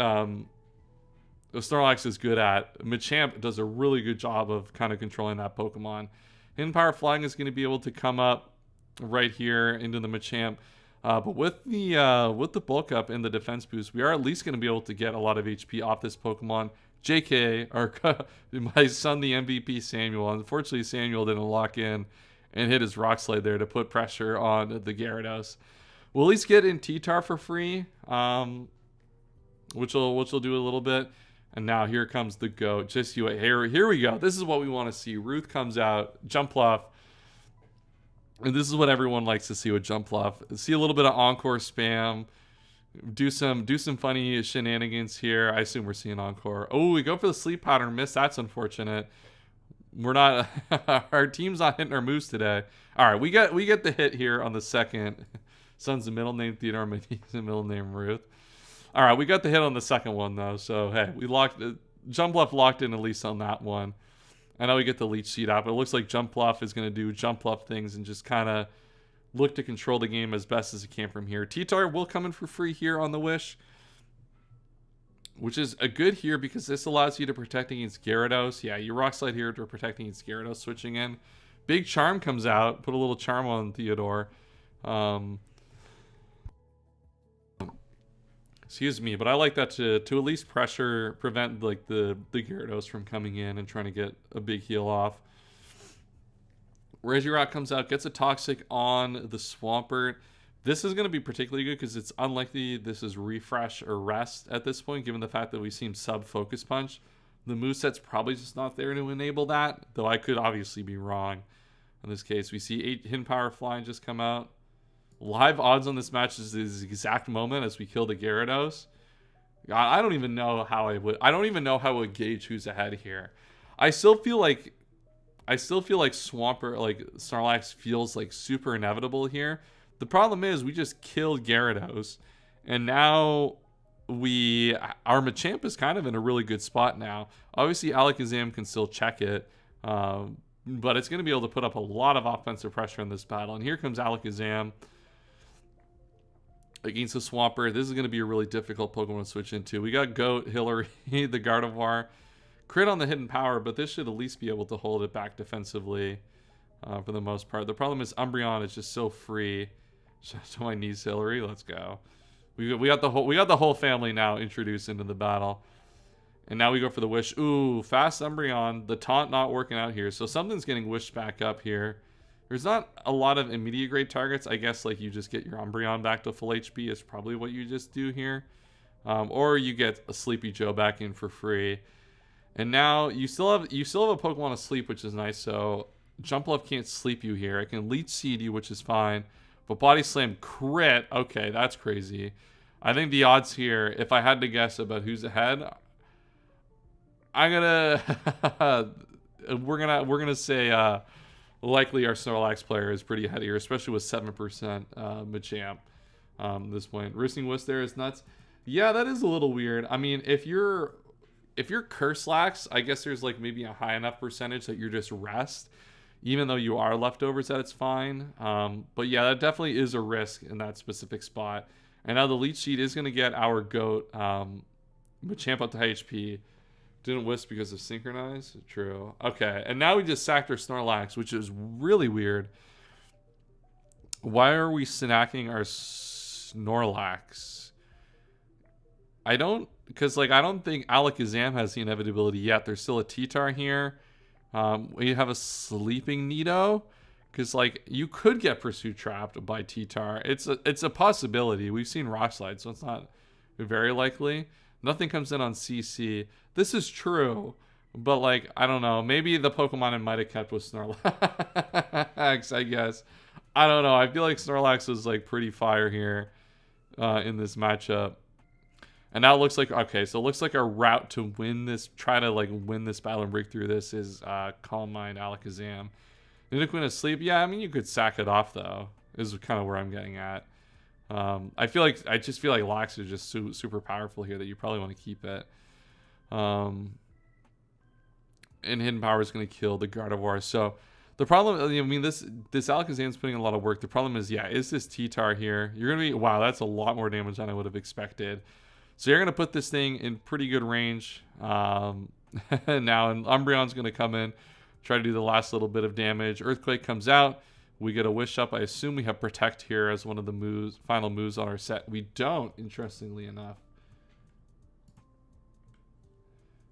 Snorlax is good at, Machamp does a really good job of kind of controlling that Pokemon. Hidden Power Flying is going to be able to come up right here into the Machamp. But with the bulk up and the defense boost, we are at least going to be able to get a lot of HP off this Pokemon. JK, my son, the MVP Samuel. Unfortunately, Samuel didn't lock in and hit his Rock Slide there to put pressure on the Gyarados. We'll at least get in T-Tar for free, which will do a little bit. And now here comes the GOAT. Just you wait. Here we go. This is what we want to see. Ruth comes out, jump bluff. And this is what everyone likes to see with jump bluff. See a little bit of encore spam. Do some funny shenanigans here. I assume we're seeing encore. Oh, we go for the sleep pattern. Miss. That's unfortunate. We're not. Our team's not hitting our moves today. All right, we get the hit here on the second. Son's a middle name Theodore. My niece's a middle name Ruth. All right, we got the hit on the second one though. So hey, we locked jump bluff locked in at least on that one. I know we get the leech seed out, but it looks like jump bluff is going to do jump bluff things and just kind of look to control the game as best as it can from here. T-Tar will come in for free here on the Wish, which is a good here because this allows you to protect against Gyarados. Yeah, you rock slide here to protect against Gyarados switching in. Big Charm comes out. Put a little Charm on Theodore. Excuse me, but I like that to at least prevent like the Gyarados from coming in and trying to get a big heal off. Regirock comes out, gets a Toxic on the Swampert. This is going to be particularly good because it's unlikely this is Refresh or Rest at this point, given the fact that we've seen sub-Focus Punch. The moveset's probably just not there to enable that, though I could obviously be wrong. In this case, we see 8 Hidden Power Flying just come out. Live odds on this match is this exact moment as we kill the Gyarados. God, I don't even know how I would gauge who's ahead here. I still feel like Swampert, like Snorlax feels like super inevitable here. The problem is we just killed Gyarados, and now our Machamp is kind of in a really good spot now. Obviously, Alakazam can still check it, but it's going to be able to put up a lot of offensive pressure in this battle. And here comes Alakazam against the Swampert. This is going to be a really difficult Pokemon to switch into. We got Goat, Hillary, the Gardevoir. Crit on the Hidden Power, but this should at least be able to hold it back defensively for the most part. The problem is Umbreon is just so free. Shout out to my niece Hillary. Let's go. We got the whole family now introduced into the battle. And now we go for the Wish. Ooh, fast Umbreon. The taunt not working out here. So something's getting wished back up here. There's not a lot of immediate grade targets. I guess like you just get your Umbreon back to full HP is probably what you just do here. Or you get a Sleepy Joe back in for free. And now you still have a Pokemon asleep, which is nice. So Jump Bluff can't sleep you here. I can Leech Seed you, which is fine. But Body Slam crit. Okay, that's crazy. I think the odds here, if I had to guess about who's ahead, we're gonna say likely our Snorlax player is pretty ahead here, especially with 7% Machamp. This point, Roosting Wisp there is nuts. Yeah, that is a little weird. I mean, if you're Curslax, I guess there's like maybe a high enough percentage that you're just rest, even though you are leftovers, that it's fine. But yeah, that definitely is a risk in that specific spot. And now the Leech Seed is going to get our Goat Machamp up to high HP. Didn't Wisp because of Synchronize? True. Okay, and now we just sacked our Snorlax, which is really weird. Why are we snacking our Snorlax? Because I don't think Alakazam has the inevitability yet. There's still a T-Tar here. We have a Sleeping Nido. Because you could get Pursuit Trapped by T-Tar. It's a possibility. We've seen Rock Slide, so it's not very likely. Nothing comes in on CC. This is true. But I don't know. Maybe the Pokemon I might have kept was Snorlax, I guess. I don't know. I feel like Snorlax was pretty fire here in this matchup. And now it looks like, okay, so it looks like our route to win this, try to win this battle and break through this is Calm Mind, Alakazam. Nidoqueen asleep? Yeah, I mean, you could sack it off, though, is kind of where I'm getting at. I just feel like Lax is just super powerful here that you probably want to keep it. And Hidden Power is going to kill the Gardevoir. So the problem, I mean, this Alakazam's putting in a lot of work. The problem is, yeah, is this T-Tar here? You're going to be, wow, that's a lot more damage than I would have expected. So you're going to put this thing in pretty good range now, and Umbreon's going to come in, try to do the last little bit of damage. Earthquake comes out. We get a Wish up. I assume we have Protect here as one of the final moves on our set. We don't, interestingly enough.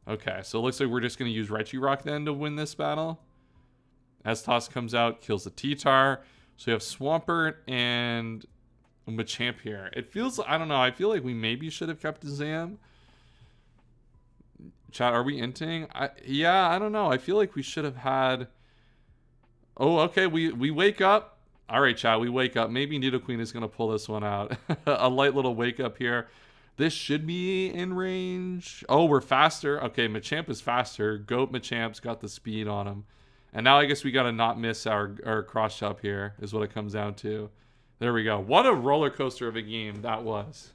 Okay, so it looks like we're just going to use Regirock then to win this battle. Estos comes out, kills the T-Tar. So we have Swampert and Machamp here. It feels, I don't know, I feel like we maybe should have kept Zam. Chat, are we inting? Yeah, I don't know. I feel like we should have had... Oh, okay, we wake up. All right, chat, we wake up. Maybe Nidoqueen is going to pull this one out. A light little wake up here. This should be in range. Oh, we're faster. Okay, Machamp is faster. Goat Machamp's got the speed on him. And now I guess we got to not miss our cross chop here is what it comes down to. There we go. What a roller coaster of a game that was.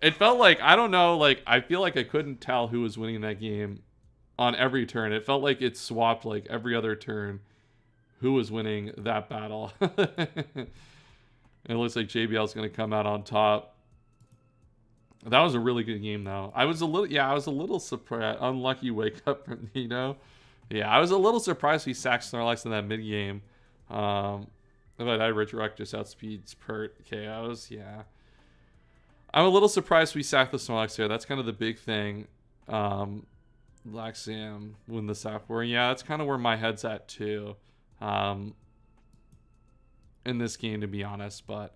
It felt like, I don't know, like, I feel like I couldn't tell who was winning that game on every turn. It felt like it swapped, like, every other turn who was winning that battle. It looks like JBL's going to come out on top. That was a really good game, though. I was a little surprised. Unlucky wake up from Nino. Yeah, I was a little surprised we sacked Snorlax in that mid-game. But I redirect just outspeeds Pert KOs, yeah. I'm a little surprised we sacked the Snorlax here. That's kind of the big thing. Laxam win the sack war. Yeah, that's kind of where my head's at too. In this game, to be honest. But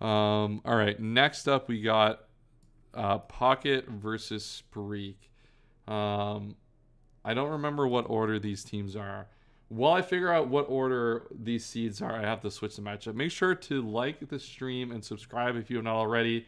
all right, next up we got Pocket versus Spreek. I don't remember what order these teams are. While I figure out what order these seeds are, I have to switch the matchup. Make sure to like the stream and subscribe if you have not already.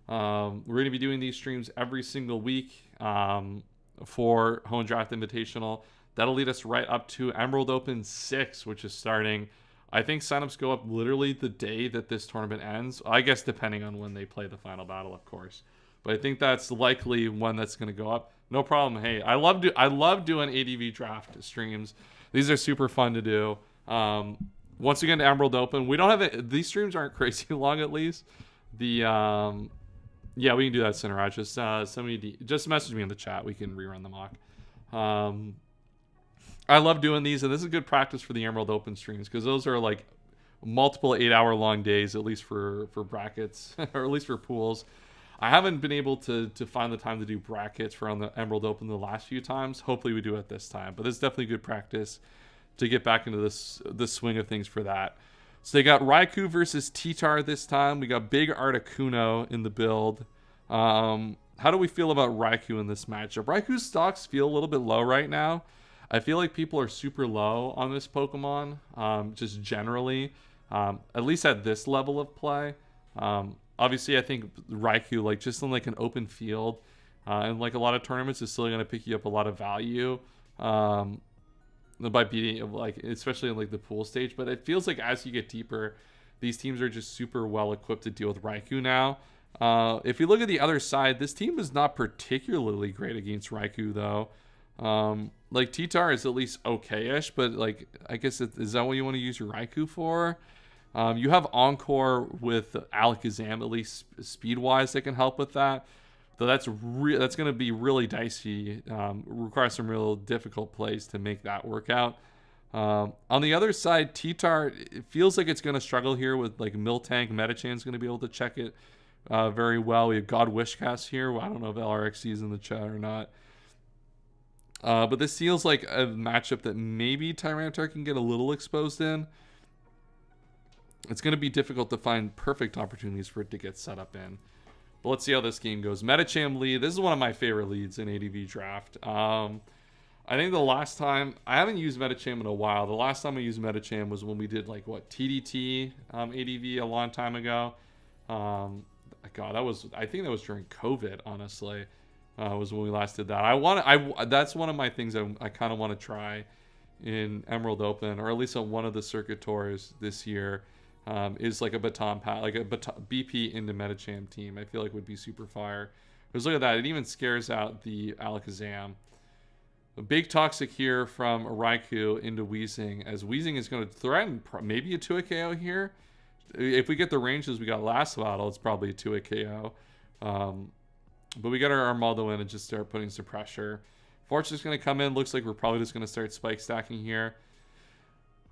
We're going to be doing these streams every single week for Hoenn Draft Invitational. That'll lead us right up to Emerald Open 6, which is starting. I think signups go up literally the day that this tournament ends. I guess depending on when they play the final battle, of course. But I think that's likely when that's going to go up. No problem. Hey, I love doing ADV draft streams. These are super fun to do. Once we get into Emerald Open, we don't have it. These streams aren't crazy long, at least. Yeah, we can do that, Cineraj. Just message me in the chat. We can rerun the mock. I love doing these, and this is good practice for the Emerald Open streams because those are like multiple 8-hour-long days, at least for brackets, or at least for pools. I haven't been able to find the time to do brackets for on the Emerald Open the last few times. Hopefully we do it this time, but it's definitely good practice to get back into this swing of things for that. So they got Raikou versus Titar this time. We got Big Articuno in the build. How do we feel about Raikou in this matchup? Raikou's stocks feel a little bit low right now. I feel like people are super low on this Pokemon, just generally, at least at this level of play. Obviously, I think Raikou, like just in like an open field, and like a lot of tournaments, is still going to pick you up a lot of value. By beating, like, especially in like the pool stage. But it feels like as you get deeper, these teams are just super well equipped to deal with Raikou now. If you look at the other side, this team is not particularly great against Raikou though. Like Titar is at least okay-ish, but like I guess is that what you want to use your Raikou for? You have Encore with Alakazam, at least speed-wise, that can help with that. Though that's going to be really dicey. Requires some real difficult plays to make that work out. On the other side, Titar, it feels like it's going to struggle here with like Miltank. Metachan's going to be able to check it very well. We have God Wishcast here. Well, I don't know if LRXC is in the chat or not. But this feels like a matchup that maybe Tyranitar can get a little exposed in. It's going to be difficult to find perfect opportunities for it to get set up in. But let's see how this game goes. Metacham lead. This is one of my favorite leads in ADV draft. I think the last time... I haven't used Metacham in a while. The last time I used Metacham was when we did, like, what, TDT ADV a long time ago. God, I think that was during COVID, honestly. Was when we last did that. That's one of my things I kind of want to try in Emerald Open, or at least on one of the circuit tours this year. Is like a baton pass, like a BP into Metacham team. I feel like would be super fire. Because look at that, it even scares out the Alakazam. A big toxic here from Raikou into Weezing, as Weezing is going to threaten maybe a 2-hit KO here. If we get the ranges we got last battle, it's probably a 2-hit KO. But we got our Armaldo in and just start putting some pressure. Fortune's going to come in. Looks like we're probably just going to start spike stacking here.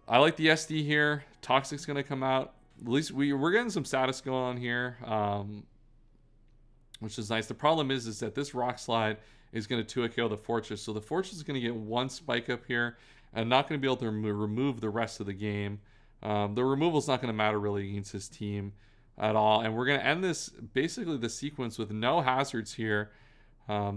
I like the SD here. Toxic's going to come out. At least we're getting some status going on here, which is nice. The problem is that this Rock Slide is going to 2-hit KO the Fortress. So the Fortress is going to get one spike up here and not going to be able to remove the rest of the game. The removal is not going to matter really against his team at all. And we're going to end this, basically the sequence with no hazards here.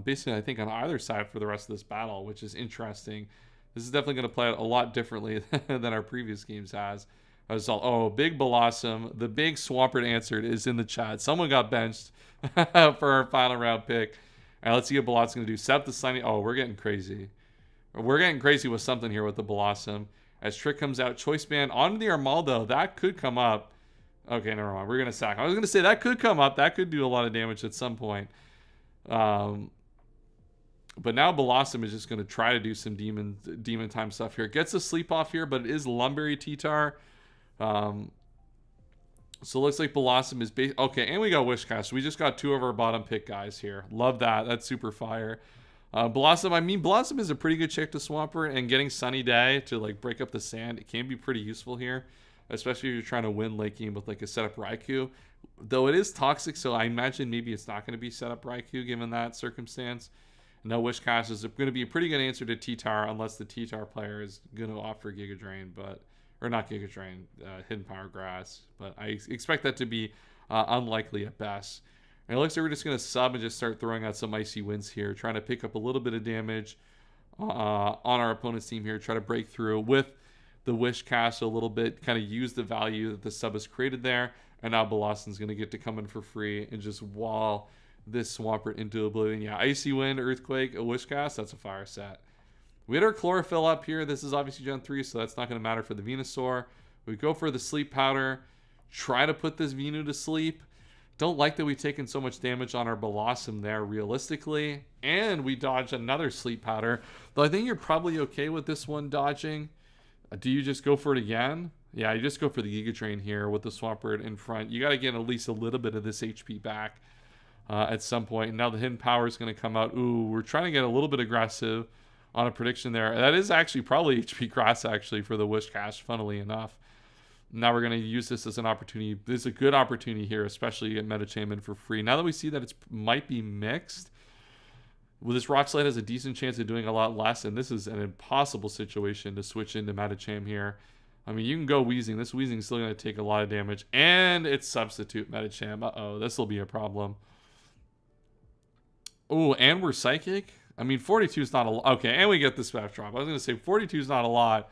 basically, I think on either side for the rest of this battle, which is interesting. This is definitely going to play out a lot differently than our previous games has. Oh, Big Blossom, the big Swampert answered is in the chat. Someone got benched for our final round pick. All right, let's see what Blossom's going to do. Set up the Sunny. Oh, we're getting crazy. We're getting crazy with something here with the Blossom. As Trick comes out, Choice Band onto the Armaldo. That could come up. Okay, never mind. We're going to sack. I was going to say that could come up. That could do a lot of damage at some point. But now Blossom is just going to try to do some demon time stuff here. Gets a sleep off here, but it is Lumberry T-Tar. So it looks like Blossom is okay, and we got Wishcast. We just got 2 of our bottom pick guys here. Love that. That's super fire. Blossom is a pretty good chick to Swampert, and getting Sunny Day to like break up the sand, it can be pretty useful here, especially if you're trying to win late game with like a setup Raikou. Though it is toxic, so I imagine maybe it's not going to be setup Raikou given that circumstance. No, Wishcast is going to be a pretty good answer to T-Tar unless the T-Tar player is going to opt for Giga Drain, or not Giga Drain, Hidden Power Grass. But I expect that to be unlikely at best. And it looks like we're just going to sub and just start throwing out some Icy Winds here, trying to pick up a little bit of damage on our opponent's team here, try to break through with the Wishcast a little bit, kind of use the value that the sub has created there. And now Blossom's going to get to come in for free and just wall this Swampert into oblivion. Yeah, Icy Wind, Earthquake, a Wishcast, that's a fire set. We had our Chlorophyll up here. This is obviously Gen 3, so that's not going to matter for the Venusaur. We go for the Sleep Powder. Try to put this Venu to sleep. Don't like that we've taken so much damage on our Blossom there, realistically. And we dodge another Sleep Powder. Though I think you're probably okay with this one dodging. Do you just go for it again? Yeah, you just go for the Giga Drain here with the Swampert in front. You got to get at least a little bit of this HP back at some point. And now the Hidden Power is going to come out. Ooh, we're trying to get a little bit aggressive on a prediction there. That is actually probably HP Grass actually for the Wishcast, funnily enough. Now we're going to use this as an opportunity. This is a good opportunity here, especially to get Medicham in for free. Now that we see that it might be mixed, well, this Rock Slide has a decent chance of doing a lot less, and this is an impossible situation to switch into Medicham here. I mean, you can go Weezing. This Weezing is still going to take a lot of damage, and it's substitute Medicham. Uh-oh, this will be a problem. Oh, and we're Psychic? I mean, 42 is not a lot. Okay, and we get the Spit F drop. I was going to say 42 is not a lot,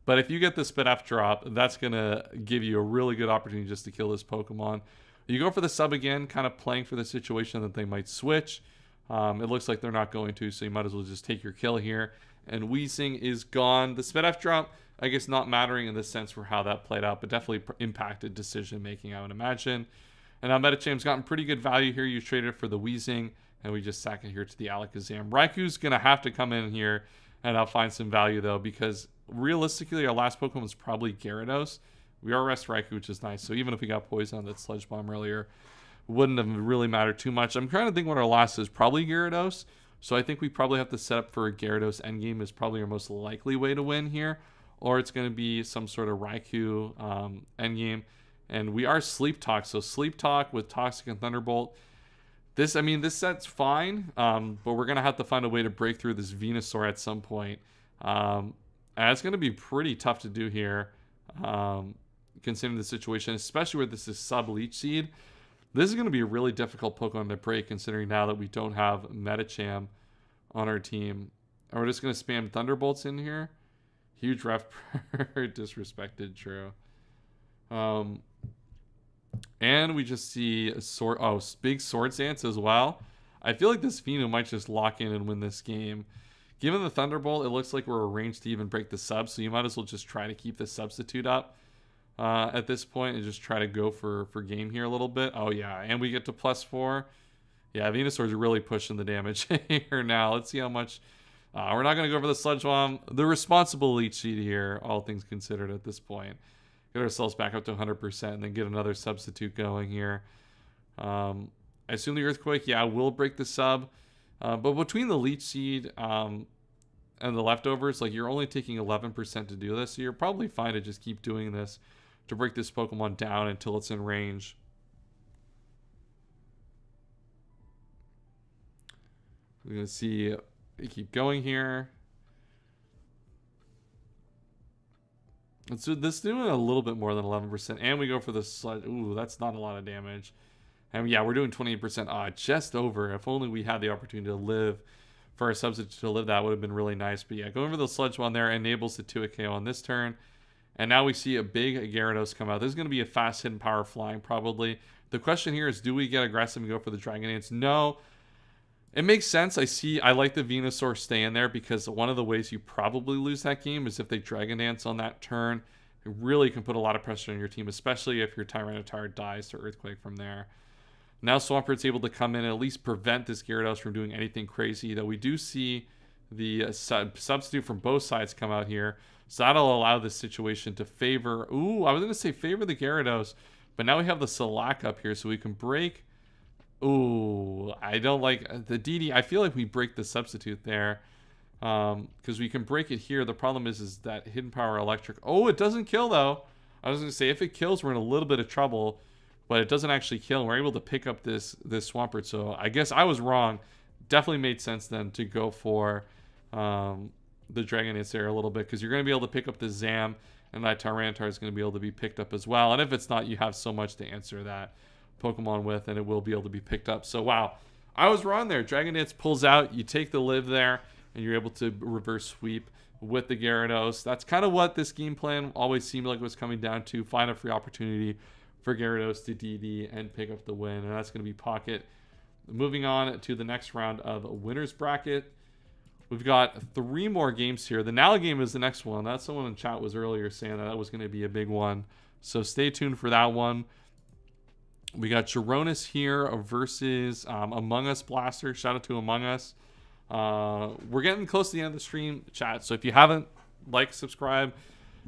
but if you get the Spit F drop, that's going to give you a really good opportunity just to kill this Pokemon. You go for the sub again, kind of playing for the situation that they might switch. It looks like they're not going to, so you might as well just take your kill here. And Weezing is gone. The Spit F drop, I guess, not mattering in the sense for how that played out, but definitely impacted decision making, I would imagine. And now Medicham's gotten pretty good value here. You traded it for the Weezing, and we just sack it here to the Alakazam. Raikou's going to have to come in here, and I'll find some value, though, because realistically, our last Pokemon was probably Gyarados. We are Rest Raikou, which is nice. So even if we got Poison on that Sludge Bomb earlier, wouldn't have really mattered too much. I'm trying to think what our last is. Probably Gyarados. So I think we probably have to set up for a Gyarados endgame is probably our most likely way to win here. Or it's going to be some sort of Raikou endgame. And we are Sleep Talk. So Sleep Talk with Toxic and Thunderbolt. This set's fine. But we're going to have to find a way to break through this Venusaur at some point. And it's going to be pretty tough to do here. Considering the situation, especially where this is sub Leech Seed. This is going to be a really difficult Pokemon to break, considering now that we don't have Medicham on our team. And we're just going to spam Thunderbolts in here. Huge ref disrespected, true. And we just see a big Sword Dance as well. I feel like this Venu might just lock in and win this game. Given the Thunderbolt, it looks like we're arranged to even break the sub, so you might as well just try to keep the substitute up at this point and just try to go for game here a little bit. Oh, yeah, and we get to +4. Yeah, Venusaur's really pushing the damage here now. Let's see how much. We're not going to go for the Sludge Bomb. The responsible Leech Seed here, all things considered at this point. Get ourselves back up to 100% and then get another substitute going here. I assume the Earthquake, yeah, will break the sub. But between the Leech Seed and the leftovers, like, you're only taking 11% to do this. So you're probably fine to just keep doing this to break this Pokemon down until it's in range. We're going to see, keep going here. So this is doing a little bit more than 11%. And we go for the Sludge. Ooh, that's not a lot of damage. And yeah, we're doing 28% odd, just over. If only we had the opportunity to live for our substitute to live, that would have been really nice. But yeah, going for the Sludge Bomb there enables the 2 KO on this turn. And now we see a big Gyarados come out. This is going to be a fast hidden power flying, probably. The question here is, do we get aggressive and go for the Dragon Dance? No. It makes sense. I like the Venusaur staying there because one of the ways you probably lose that game is if they Dragon Dance on that turn. It really can put a lot of pressure on your team, especially if your Tyranitar dies to Earthquake from there. Now Swampert's able to come in and at least prevent this Gyarados from doing anything crazy, though we do see the substitute from both sides come out here. So that'll allow this situation to favor... Ooh, I was going to say favor the Gyarados, but now we have the Salac up here, so we can break... Ooh, I don't like... The DD, I feel like we break the substitute there, because we can break it here. The problem is that Hidden Power Electric... Oh, it doesn't kill, though. I was going to say, if it kills, we're in a little bit of trouble, but it doesn't actually kill, and we're able to pick up this Swampert. So I guess I was wrong. Definitely made sense then to go for the Dragon Dance there a little bit, because you're going to be able to pick up the Zam, and that Tyranitar is going to be able to be picked up as well. And if it's not, you have so much to answer that Pokemon with, and it will be able to be picked up. So wow, I was wrong there. Dragon Dance pulls out, you take the live there, and you're able to reverse sweep with the Gyarados. That's kind of what this game plan always seemed like it was coming down to. Find a free opportunity for Gyarados to DD and pick up the win, and that's going to be Pocket. Moving on to the next round of Winner's Bracket. We've got 3 more games here. The Nala game is the next one. That's someone in chat was earlier saying that was going to be a big one. So stay tuned for that one. We got Gironis here versus Among Us Blaster. Shout out to Among Us. We're getting close to the end of the stream, chat. So if you haven't, subscribe.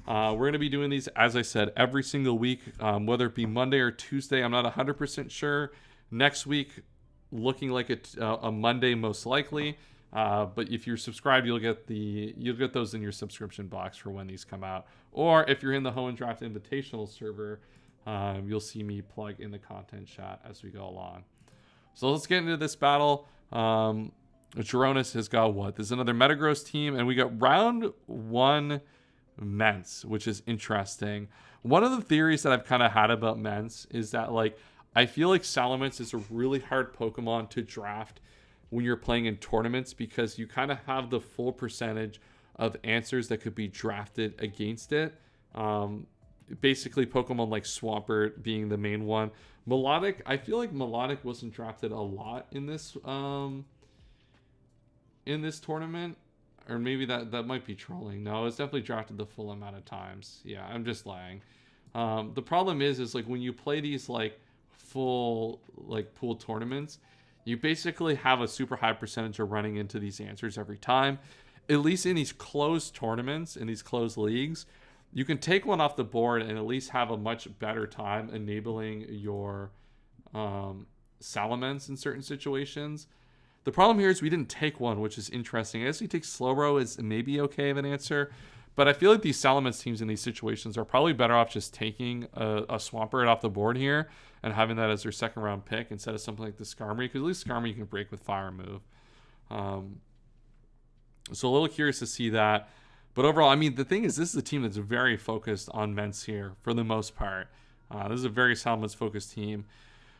We're going to be doing these, as I said, every single week, whether it be Monday or Tuesday. I'm not 100% sure. Next week, looking like a Monday most likely. But if you're subscribed, you'll get those in your subscription box for when these come out. Or if you're in the Hoenn Draft Invitational server, you'll see me plug in the content chat as we go along. So let's get into this battle. Gironis has got what? There's another Metagross team, and we got round 1 Mence, which is interesting. One of the theories that I've kind of had about Mence is that, I feel like Salamence is a really hard Pokemon to draft when you're playing in tournaments, because you kind of have the full percentage of answers that could be drafted against it. Basically, Pokemon like Swampert being the main one. Melodic, I feel like Melodic wasn't drafted a lot in this tournament. Or maybe that might be trolling. No, it's definitely drafted the full amount of times. Yeah, I'm just lying. The problem is when you play these full pool tournaments, you basically have a super high percentage of running into these answers every time. At least in these closed tournaments, in these closed leagues, you can take one off the board and at least have a much better time enabling your Salamence in certain situations. The problem here is we didn't take one, which is interesting. I guess we take Slowbro is maybe okay of an answer, but I feel like these Salamence teams in these situations are probably better off just taking a Swampert off the board here and having that as their second round pick instead of something like the Skarmory, because at least Skarmory you can break with Fire move. So a little curious to see that. But overall, I mean, the thing is, this is a team that's very focused on Mence here for the most part. This is a very Salamence-focused team.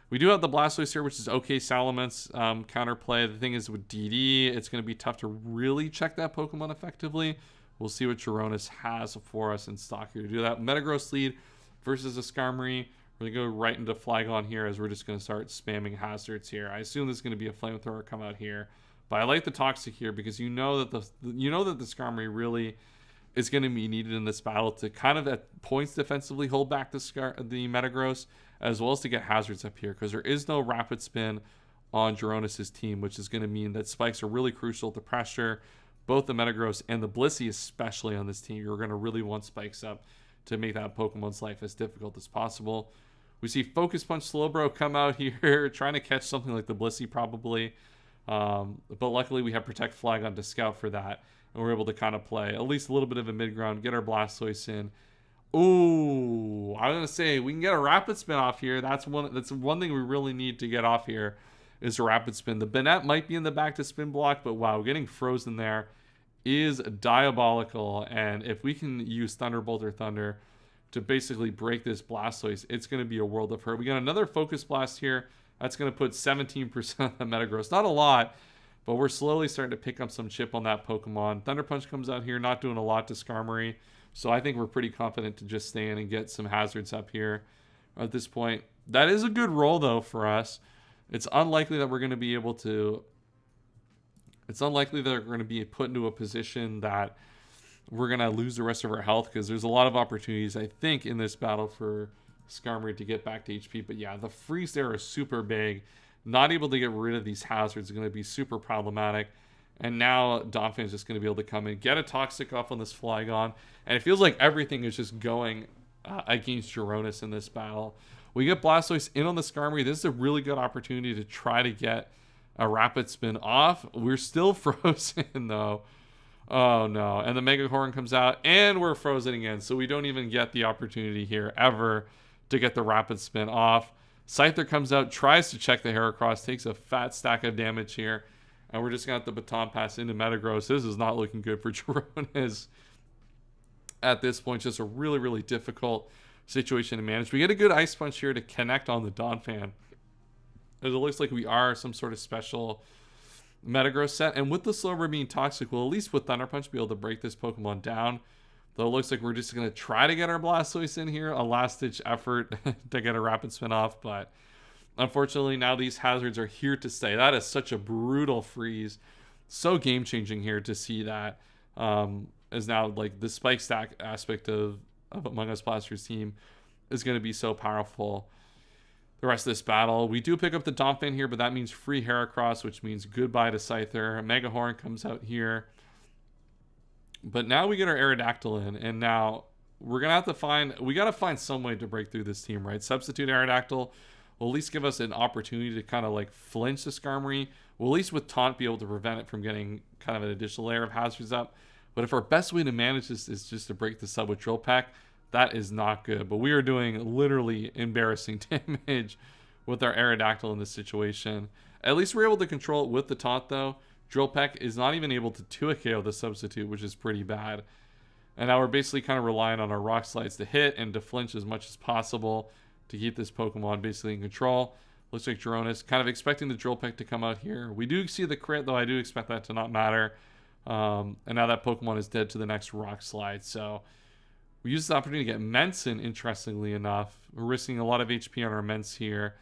We do have the Blastoise here, which is okay Salamence counterplay. The thing is, with DD, it's going to be tough to really check that Pokemon effectively. We'll see what Gironis has for us in stock here to do that. Metagross lead versus a Skarmory. We're going to go right into Flygon here, as we're just going to start spamming hazards here. I assume there's going to be a Flamethrower come out here. But I like the Toxic here because you know that the Skarmory really is going to be needed in this battle to kind of at points defensively hold back the Metagross, as well as to get hazards up here, because there is no Rapid Spin on Gironis' team, which is going to mean that spikes are really crucial to pressure both the Metagross and the Blissey, especially on this team. You're going to really want spikes up to make that Pokemon's life as difficult as possible. We see Focus Punch Slowbro come out here trying to catch something like the Blissey probably. But luckily we have Protect Flygon to scout for that, and we're able to kind of play at least a little bit of a mid-ground, get our Blastoise in. Ooh, I was gonna say we can get a Rapid Spin off here. That's one thing we really need to get off here is a Rapid Spin. The Banette might be in the back to spin block, but wow, getting frozen there is diabolical. And if we can use Thunderbolt or Thunder to basically break this Blastoise, it's going to be a world of hurt. We got another Focus Blast here That's going to put 17% on the Metagross. Not a lot, but we're slowly starting to pick up some chip on that Pokemon. Thunder Punch comes out here, not doing a lot to Skarmory. So I think we're pretty confident to just stay in and get some hazards up here at this point. That is a good roll, though, for us. It's unlikely that we're going to be able to... It's unlikely that we're going to be put into a position that we're going to lose the rest of our health, because there's a lot of opportunities, I think, in this battle for Skarmory to get back to HP. But yeah, the freeze there is super big. Not able to get rid of these hazards is going to be super problematic. And now Donphan is just going to be able to come in, get a Toxic off on this Flygon. And it feels like everything is just going against Gironus in this battle. We get Blastoise in on the Skarmory. This is a really good opportunity to try to get a Rapid Spin off. We're still frozen, though. Oh, no. And the Mega Horn comes out, and we're frozen again. So we don't even get the opportunity here ever to get the Rapid Spin off. Scyther comes out, tries to check the Heracross, takes a fat stack of damage here. And we're just going to have the Baton Pass into Metagross. This is not looking good for Gironus at this point. Just a really, really difficult situation to manage. We get a good Ice Punch here to connect on the Donphan, as it looks like we are some sort of special Metagross set. And with the Slowbro being toxic, we'll at least with Thunder Punch be able to break this Pokemon down. Though it looks like we're just going to try to get our Blastoise in here. A last-ditch effort to get a Rapid Spin off. But unfortunately, now these hazards are here to stay. That is such a brutal freeze. So game-changing here to see that. As now, like, the Spike Stack aspect of Among Us Blaster's team is going to be so powerful the rest of this battle. We do pick up the Donphan here, but that means free Heracross, which means goodbye to Scyther. Mega Horn comes out here. But now we get our Aerodactyl in, and now we're going to have to find some way to break through this team, right? Substitute Aerodactyl will at least give us an opportunity to kind of like flinch the Skarmory. We'll at least with Taunt be able to prevent it from getting kind of an additional layer of hazards up. But if our best way to manage this is just to break the sub with Drill Peck, that is not good. But we are doing literally embarrassing damage with our Aerodactyl in this situation. At least we're able to control it with the Taunt, though. Drill Peck is not even able to 2-KO the substitute, which is pretty bad. And now we're basically kind of relying on our Rock Slides to hit and to flinch as much as possible to keep this Pokemon basically in control. Looks like Gironus kind of expecting the Drill Peck to come out here. We do see the crit, though I do expect that to not matter. And now that Pokemon is dead to the next Rock Slide. So we use this opportunity to get Menson, interestingly enough. We're risking a lot of HP on our Mence here.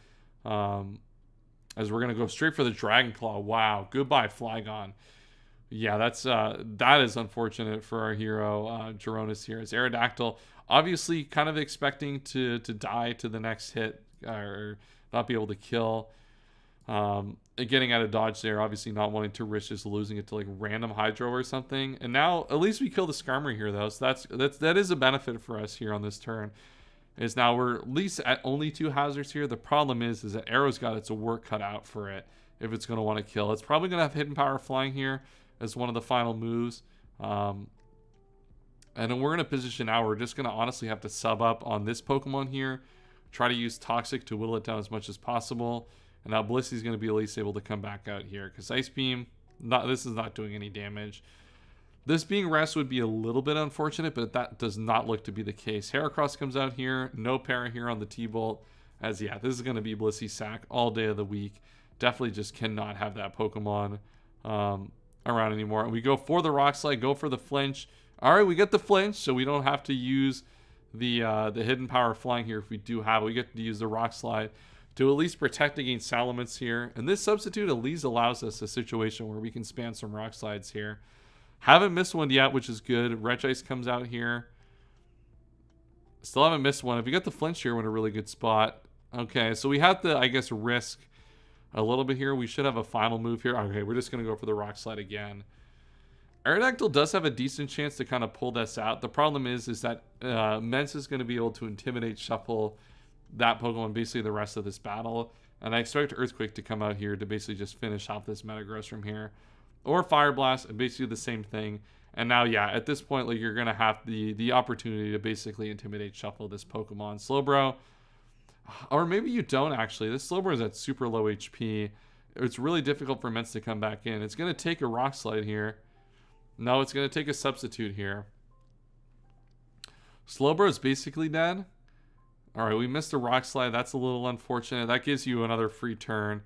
As we're going to go straight for the Dragon Claw. Wow. Goodbye, Flygon. Yeah, that is unfortunate for our hero, Gironus here. As Aerodactyl, obviously kind of expecting to die to the next hit, or not be able to kill. Getting out of dodge there, obviously not wanting to risk just losing it to like random Hydro or something. And now at least we kill the Skarmory here, though. So that is a benefit for us here on this turn. Is now we're at least at only 2 hazards here. The problem is that Arrow's got its work cut out for it if it's going to want to kill. It's probably going to have Hidden Power Flying here as one of the final moves. And then we're in a position now where we're just going to honestly have to sub up on this Pokemon here. Try to use Toxic to whittle it down as much as possible. And now Blissey's going to be at least able to come back out here. Because Ice Beam, this is not doing any damage. This being rest would be a little bit unfortunate, but that does not look to be the case. Heracross comes out here. No para here on the T-Bolt. As, yeah, this is going to be Blissey sack all day of the week. Definitely just cannot have that Pokemon around anymore. And we go for the Rock Slide, go for the flinch. All right, we get the flinch, so we don't have to use the Hidden Power Flying here if we do have it. We get to use the Rock Slide to at least protect against Salamence here. And this substitute at least allows us a situation where we can spam some Rock Slides here. Haven't missed one yet, which is good. Regice comes out here. Still haven't missed one. If we get the flinch here, we're in a really good spot. Okay, so we have to, I guess, risk a little bit here. We should have a final move here. Okay, we're just going to go for the Rock Slide again. Aerodactyl does have a decent chance to kind of pull this out. The problem is that Mence is going to be able to intimidate, shuffle that Pokemon basically the rest of this battle. And I expect Earthquake to come out here to basically just finish off this Metagross from here. Or Fire Blast, basically the same thing. And now, yeah, at this point, like you're going to have the opportunity to basically intimidate, shuffle this Pokemon. Slowbro, or maybe you don't actually. This Slowbro is at super low HP. It's really difficult for Mence to come back in. It's going to take a Rock Slide here. No, it's going to take a substitute here. Slowbro is basically dead. All right, we missed a Rock Slide. That's a little unfortunate. That gives you another free turn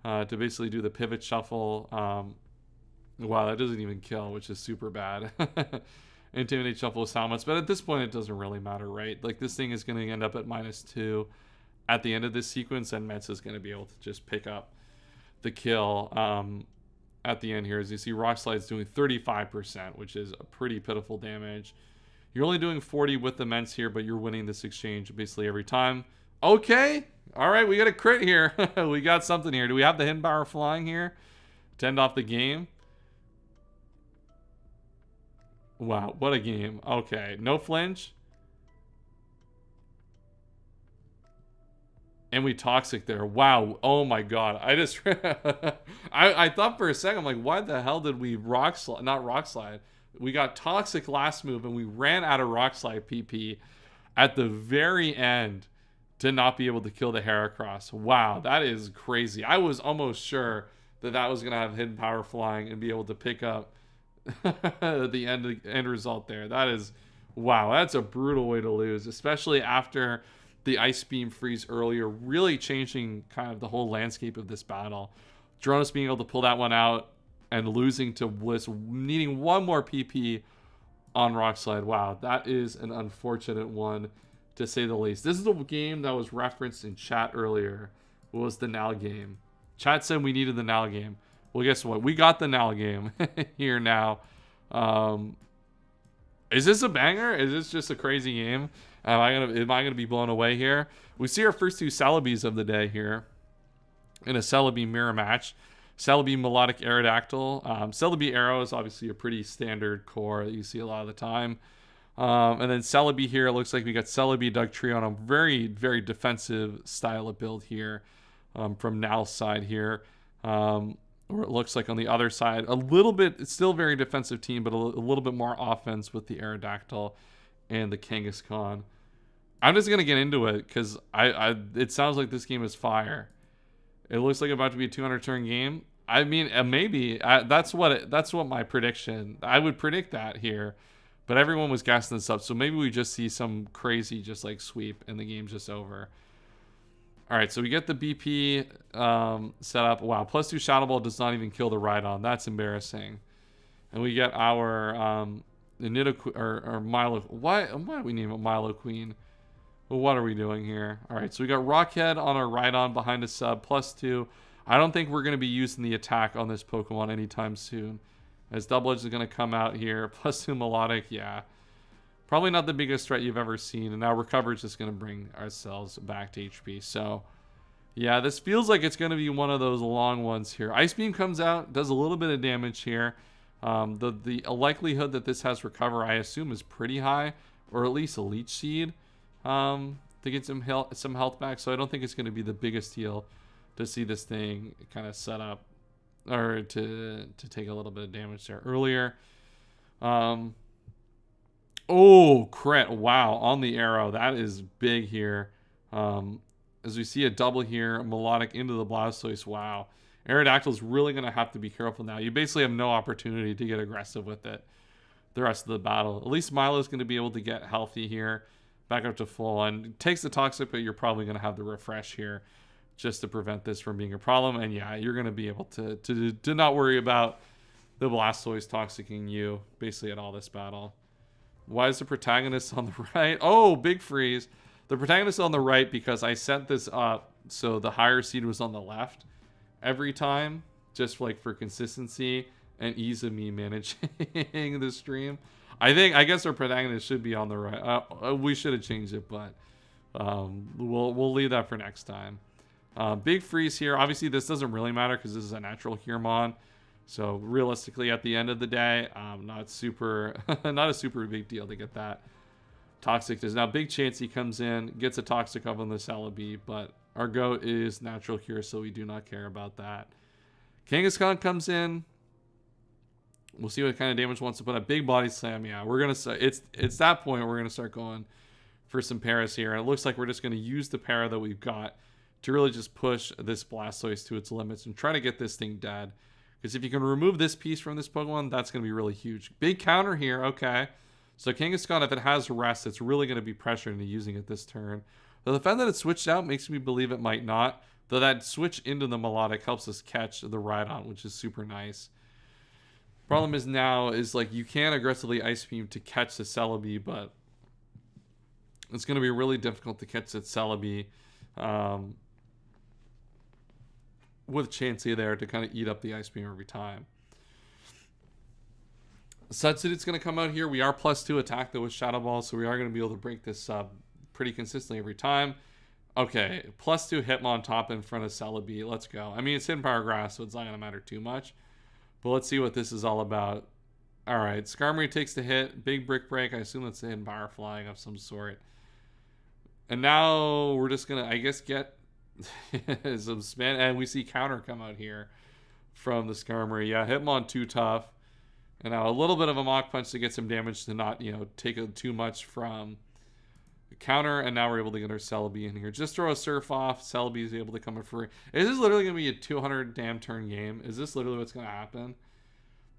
to basically do the pivot shuffle. Wow, that doesn't even kill, which is super bad. Intimidate shuffle with Salmons, but at this point it doesn't really matter, right? Like this thing is going to end up at -2 at the end of this sequence, and Metz is going to be able to just pick up the kill at the end here. As you see, Rock Slide's doing 35%, which is a pretty pitiful damage. You're only doing 40 with the Ments here, but you're winning this exchange basically every time. Okay, all right, we got a crit here. We got something here. Do we have the Hidden Power flying here to end off the game? Wow, what a game. Okay, no flinch. And we Toxic there. Wow, oh my god. I just... I thought for a second, I'm like, why the hell did we Rock Slide? Not Rock Slide. We got Toxic last move, and we ran out of Rock Slide PP at the very end to not be able to kill the Heracross. Wow, that is crazy. I was almost sure that that was going to have Hidden Power flying and be able to pick up the end result there. That is, wow, that's a brutal way to lose, especially after the Ice Beam freeze earlier, really changing kind of the whole landscape of this battle. Drones being able to pull that one out and losing to Bliss, needing one more PP on Rock Slide. Wow, that is an unfortunate one, to say the least. This is the game that was referenced in chat earlier. What was the Nal game? Chat said we needed the Nal game. Well, guess what? We got the Nal game here now. Is this a banger? Is this just a crazy game? Am I gonna be blown away here? We see our first two Celebes of the day here in a Celebi mirror match. Celebi Melodic Aerodactyl. Celebi Aero is obviously a pretty standard core that you see a lot of the time. And then Celebi here, it looks like we got Celebi Dugtree on a very, very defensive style of build here from Nal's side here. Or it looks like on the other side, a little bit, it's still a very defensive team, but a little bit more offense with the Aerodactyl and the Kangaskhan. I'm just going to get into it because it sounds like this game is fire. It looks like about to be a 200 turn game. I mean, maybe that's what my prediction. I would predict that here, but everyone was gassing this up. So maybe we just see some crazy just like sweep and the game's just over. All right, so we get the BP set up. Wow, +2 Shadow Ball does not even kill the Rhydon. That's embarrassing. And we get our or Milo. Why do we name it Milo Queen? Well, what are we doing here? All right, so we got Rockhead on our Rhydon behind a sub, +2. I don't think we're going to be using the attack on this Pokemon anytime soon, as Double Edge is going to come out here. +2 Melodic, yeah. Probably not the biggest threat you've ever seen, and now Recover is just going to bring ourselves back to HP. So, yeah, this feels like it's going to be one of those long ones here. Ice Beam comes out, does a little bit of damage here. The likelihood that this has Recover, I assume, is pretty high, or at least a Leech Seed to get some health back. So I don't think it's going to be the biggest deal to see this thing kind of set up, or to take a little bit of damage there earlier. Oh, crit. Wow, on the arrow. That is big here. As we see a double here, Melodic into the Blastoise. Wow. Aerodactyl is really going to have to be careful now. You basically have no opportunity to get aggressive with it the rest of the battle. At least Milo's going to be able to get healthy here, back up to full. And it takes the Toxic, but you're probably going to have the Refresh here just to prevent this from being a problem. And yeah, you're going to be able to not worry about the Blastoise Toxicing you basically at all this battle. Why is the protagonist on the right? Oh, big freeze. The protagonist is on the right because I set this up so the higher seed was on the left every time, just like for consistency and ease of me managing the stream. I guess our protagonist should be on the right. We should have changed it, but we'll leave that for next time. Big freeze here. Obviously, this doesn't really matter because this is a natural Hirmon. So realistically, at the end of the day, not a super big deal to get that Toxic. There's now big chance he comes in, gets a Toxic up on the Celebi, but our goat is natural cure, so we do not care about that. Kangaskhan comes in. We'll see what kind of damage wants to put a big body slam. Yeah, we're gonna start. It's that point we're gonna start going for some paras here, and it looks like we're just gonna use the para that we've got to really just push this Blastoise to its limits and try to get this thing dead. Because if you can remove this piece from this Pokemon, that's going to be really huge. Big counter here, okay. So Kangaskhan, if it has Rest, it's really going to be pressured into using it this turn. But the fact that it switched out makes me believe it might not. Though that switch into the melodic helps us catch the Rhydon, which is super nice. Problem is now is like you can aggressively Ice Beam to catch the Celebi, but it's going to be really difficult to catch that Celebi with Chansey there to kind of eat up the Ice Beam every time. Sudsuit's going to come out here. We are +2 attack though with Shadow Ball, so we are going to be able to break this up pretty consistently every time. Okay, +2 Hitmon top in front of Celebi. Let's go. I mean, it's Hidden Power Grass, so it's not going to matter too much. But let's see what this is all about. All right, Skarmory takes the hit. Big Brick Break. I assume that's a Hidden Power Flying of some sort. And now we're just going to, I guess, get some spin. And we see counter come out here from the Skarmory. Yeah, Hitmon too tough. And now a little bit of a Mach Punch to get some damage to not, take too much from the counter. And now we're able to get our Celebi in here. Just throw a Surf off. Celebi is able to come in free. Is this literally going to be a 200 damn turn game? Is this literally what's going to happen?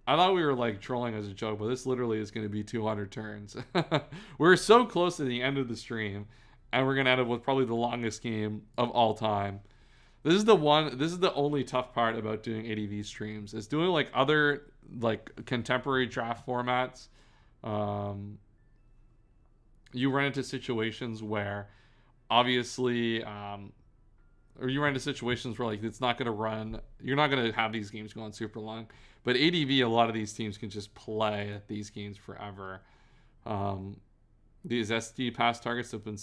I thought we were like trolling as a joke, but this literally is going to be 200 turns. We're so close to the end of the stream, and we're going to end up with probably the longest game of all time. This is the only tough part about doing ADV streams, is doing like other like contemporary draft formats. You run into situations where obviously or you run into situations where like it's not going to run, you're not going to have these games going super long, but ADV, a lot of these teams can just play these games forever. These SD pass targets have been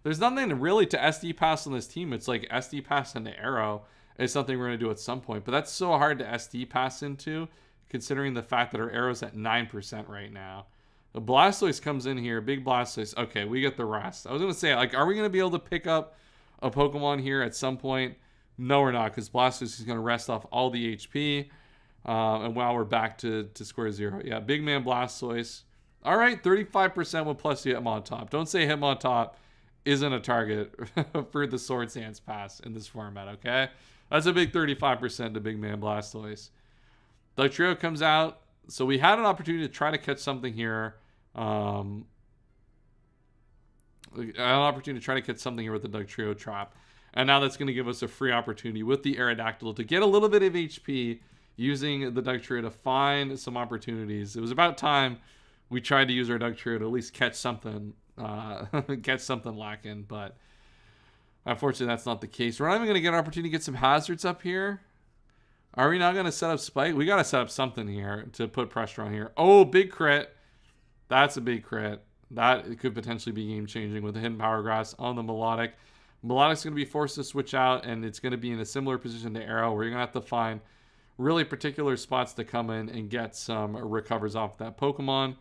there's nothing really to SD pass on this team. It's like SD pass into Arrow is something we're going to do at some point, but that's so hard to SD pass into, considering the fact that our Arrow's at 9% right now. The Blastoise comes in here, big Blastoise. Okay, we get the rest. I was going to say, like, are we going to be able to pick up a Pokemon here at some point? No, we're not, because Blastoise is going to rest off all the HP. And wow, we're back to square zero. Yeah, big man Blastoise. All right, 35% with +2 Hitmontop. Don't say Hitmontop isn't a target for the Swords Dance pass in this format, okay? That's a big 35% to big man Blastoise. Dugtrio comes out. So we had an opportunity to try to catch something here. An opportunity to try to catch something here with the Dugtrio trap. And now that's going to give us a free opportunity with the Aerodactyl to get a little bit of HP using the Dugtrio to find some opportunities. It was about time we tried to use our Dugtrio to at least catch something lacking, but unfortunately that's not the case. We're not even going to get an opportunity to get some hazards up here. Are we not going to set up Spike? We got to set up something here to put pressure on here. Oh, big crit. That's a big crit. That could potentially be game-changing with the Hidden Power Grass on the Melodic. Melodic's going to be forced to switch out, and it's going to be in a similar position to Arrow, where you're going to have to find really particular spots to come in and get some recovers off that Pokemon.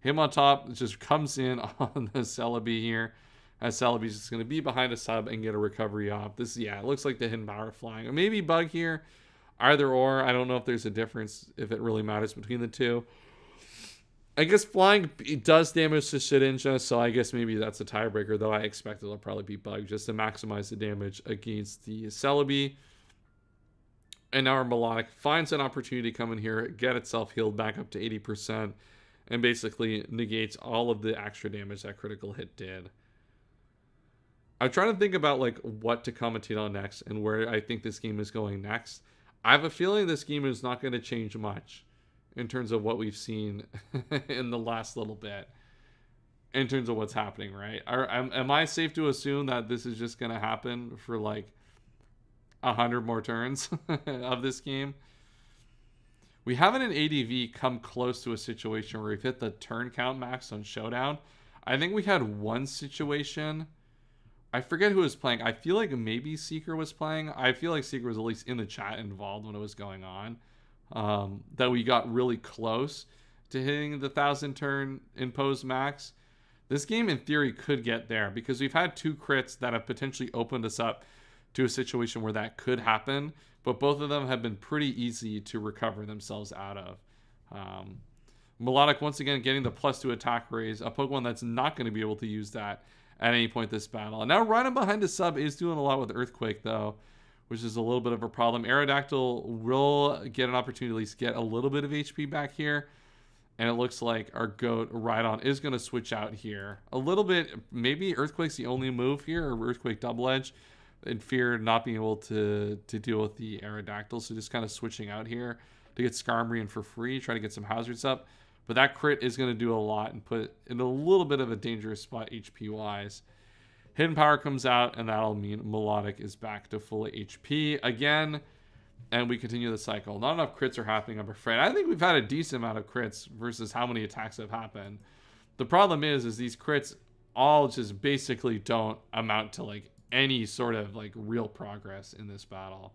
Hitmontop just comes in on the Celebi here, as Celebi's just going to be behind a sub and get a recovery off. This, yeah, it looks like the Hidden Power flying. Or maybe Bug here. Either or. I don't know if there's a difference, if it really matters between the two. I guess flying, it does damage to Shedinja, so I guess maybe that's a tiebreaker, though I expect it'll probably be Bug just to maximize the damage against the Celebi. And now our Melodic finds an opportunity to come in here, get itself healed back up to 80%, and basically negates all of the extra damage that critical hit did. I'm trying to think about like what to commentate on next and where I think this game is going next. I have a feeling this game is not going to change much in terms of what we've seen in the last little bit, in terms of what's happening, right? Am I safe to assume that this is just going to happen for like 100 more turns of this game? We haven't in ADV come close to a situation where we've hit the turn count max on Showdown. I think we had one situation. I forget who was playing. I feel like maybe Seeker was playing. I feel like Seeker was at least in the chat involved when it was going on. That we got really close to hitting the 1,000 turn imposed max. This game in theory could get there because we've had 2 crits that have potentially opened us up to a situation where that could happen, but both of them have been pretty easy to recover themselves out of. Melodic once again getting the +2 attack raise, a Pokemon that's not going to be able to use that at any point this battle. And now running behind the sub is doing a lot with Earthquake though, which is a little bit of a problem. Aerodactyl will get an opportunity to at least get a little bit of HP back here. And it looks like our goat Rhydon is going to switch out here. A little bit, maybe Earthquake's the only move here, or Earthquake Double Edge, in fear of not being able to deal with the Aerodactyl. So just kind of switching out here to get Skarmory in for free, try to get some hazards up. But that crit is going to do a lot and put it in a little bit of a dangerous spot HP-wise. Hidden Power comes out, and that'll mean Melodic is back to full HP again. And we continue the cycle. Not enough crits are happening, I'm afraid. I think we've had a decent amount of crits versus how many attacks have happened. The problem is these crits all just basically don't amount to like any sort of like real progress in this battle.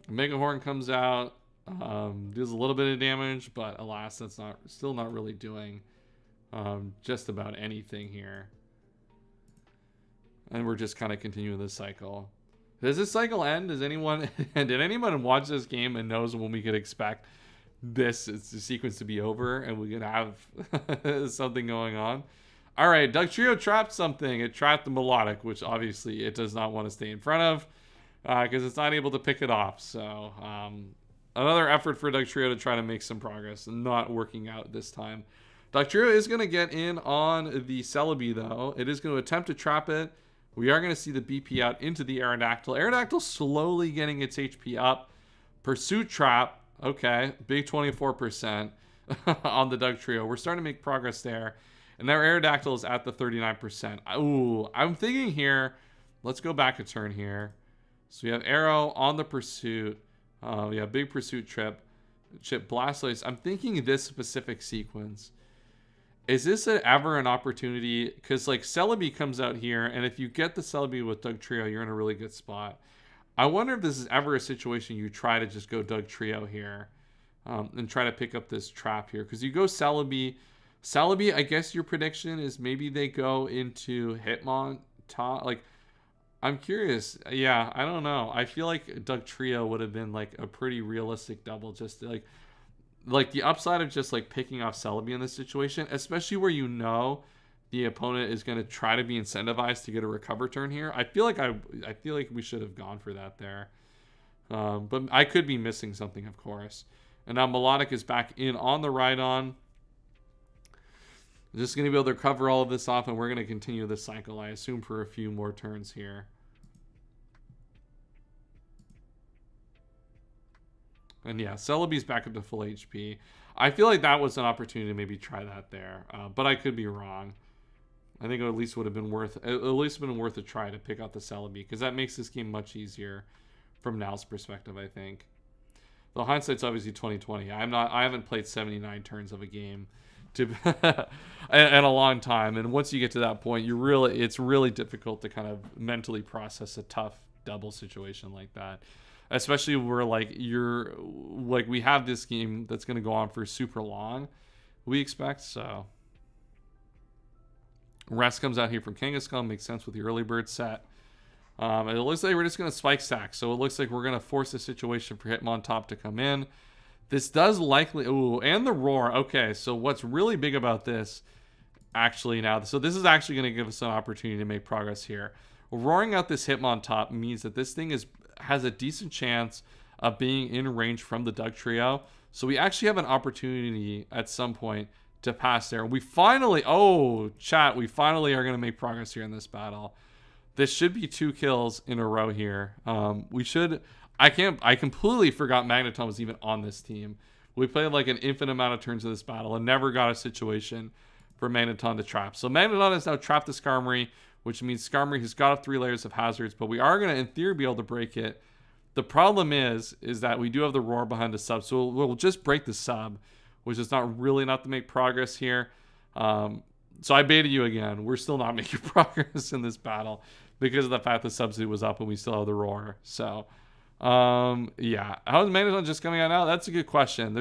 Mega Hoenn comes out, does a little bit of damage, but alas, that's still not really doing just about anything here. And we're just kind of continuing this cycle. Does this cycle end? Did anyone watch this game and knows when we could expect this sequence to be over and we could have something going on? All right, Dugtrio trapped something. It trapped the Melodic, which obviously it does not want to stay in front of because it's not able to pick it off. So another effort for Dugtrio to try to make some progress. Not working out this time. Dugtrio is going to get in on the Celebi, though. It is going to attempt to trap it. We are going to see the BP out into the Aerodactyl. Aerodactyl slowly getting its HP up. Pursuit Trap. Okay, big 24% on the Dugtrio. We're starting to make progress there. And our Aerodactyl is at the 39%. Ooh, I'm thinking here, let's go back a turn here. So we have Arrow on the Pursuit. We have big Pursuit Chip Blastoise. I'm thinking this specific sequence. Is this ever an opportunity? Because like Celebi comes out here, and if you get the Celebi with Dugtrio, you're in a really good spot. I wonder if this is ever a situation you try to just go Dugtrio here and try to pick up this trap here. Because you go Celebi. Celebi, I guess your prediction is maybe they go into Hitmontop. Like, I'm curious. Yeah, I don't know. I feel like Dugtrio would have been like a pretty realistic double just to, like the upside of just like picking off Celebi in this situation, especially where you know the opponent is going to try to be incentivized to get a recover turn here. I feel like we should have gone for that there. But I could be missing something, of course. And now Melodic is back in on the Rhydon. Just going to be able to recover all of this off, and we're going to continue this cycle, I assume, for a few more turns here. And yeah, Celebi's back up to full HP. I feel like that was an opportunity to maybe try that there, but I could be wrong. I think it at least would have been worth a try to pick out the Celebi, because that makes this game much easier from Now's perspective, I think. The hindsight's obviously 2020. I haven't played 79 turns of a game in a long time, and once you get to that point, it's really difficult to kind of mentally process a tough double situation like that. Especially where we have this game that's going to go on for super long, we expect. So Rest comes out here from Kangaskhan, makes sense with the early bird set. And it looks like we're just going to spike stack. So it looks like we're going to force a situation for Hitmontop to come in. This does likely, and the Roar. Okay, so what's really big about this actually now, so this is actually going to give us an opportunity to make progress here. Roaring out this Hitmontop means that this thing has a decent chance of being in range from the Dugtrio. So we actually have an opportunity at some point to pass there. We finally, we finally are going to make progress here in this battle. This should be 2 kills in a row here. I completely forgot Magneton was even on this team. We played like an infinite amount of turns of this battle and never got a situation for Magneton to trap. So Magneton has now trapped the Skarmory, which means Skarmory has got up 3 layers of hazards, but we are going to, in theory, be able to break it. The problem is that we do have the Roar behind the sub, so we'll just break the sub, which is not really enough to make progress here. So I baited you again. We're still not making progress in this battle because of the fact the subsidy was up and we still have the Roar. So, yeah. How is Magneton just coming out now? That's a good question.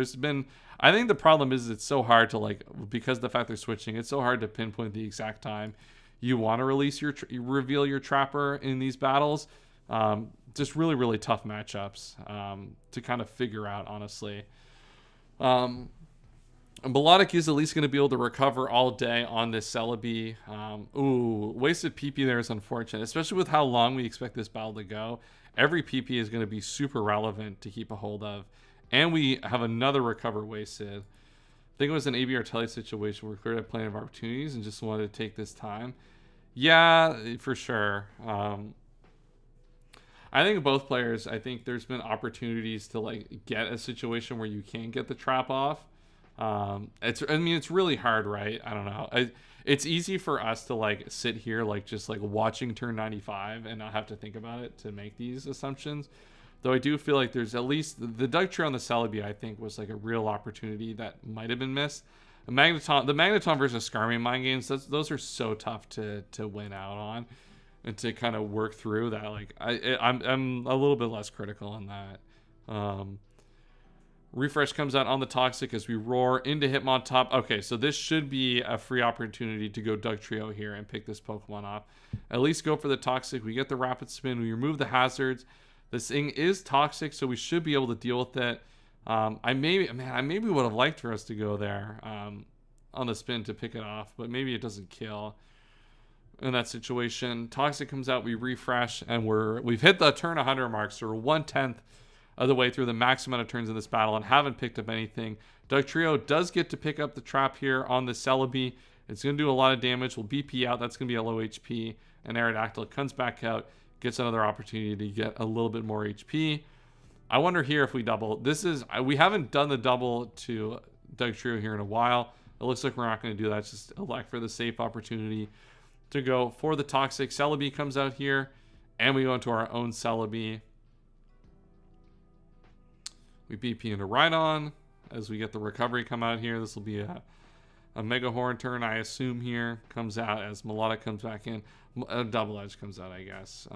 I think the problem is it's so hard to, because of the fact they're switching, it's so hard to pinpoint the exact time you want to reveal your Trapper in these battles. Just really, really tough matchups to kind of figure out, honestly. Melodic is at least going to be able to recover all day on this Celebi. Wasted PP there is unfortunate, especially with how long we expect this battle to go. Every PP is going to be super relevant to keep a hold of And we have another Recover Wasted. I think it was an AB Artelli situation where we cleared a plan of opportunities and just wanted to take this time. Yeah, for sure. I think both players, I think there's been opportunities to like get a situation where you can get the trap off. It's really hard, right? I don't know. It's easy for us to like sit here like just like watching turn 95 and not have to think about it to make these assumptions. Though I do feel like there's at least the Doug Trio on the Celebi, I think, was like a real opportunity that might have been missed. The Magneton versus Skarmy mind games, those are so tough to win out on and to kind of work through that. Like I'm a little bit less critical on that. Refresh comes out on the Toxic as we roar into Hitmontop. Okay, so this should be a free opportunity to go Doug Trio here and pick this Pokemon off. At least go for the Toxic. We get the Rapid Spin. We remove the hazards. This thing is toxic, so we should be able to deal with it. I maybe would have liked for us to go there on the spin to pick it off, but maybe it doesn't kill in that situation. Toxic comes out, we refresh, and we've hit the turn 100 mark, so we're 1/10 of the way through the max amount of turns in this battle and haven't picked up anything. Doug Trio does get to pick up the trap here on the Celebi. It's going to do a lot of damage. We'll BP out. That's going to be a low HP. And Aerodactyl comes back out, gets another opportunity to get a little bit more HP. I wonder here if we double. We haven't done the double to Doug Trio here in a while. It looks like we're not going to do that. Just elect for the safe opportunity to go for the Toxic. Celebi comes out here, and we go into our own Celebi. We BP into Rhydon as we get the recovery come out here. This will be a Mega Horn turn, I assume, here. Comes out as Melodic comes back in. A Double Edge comes out, I guess.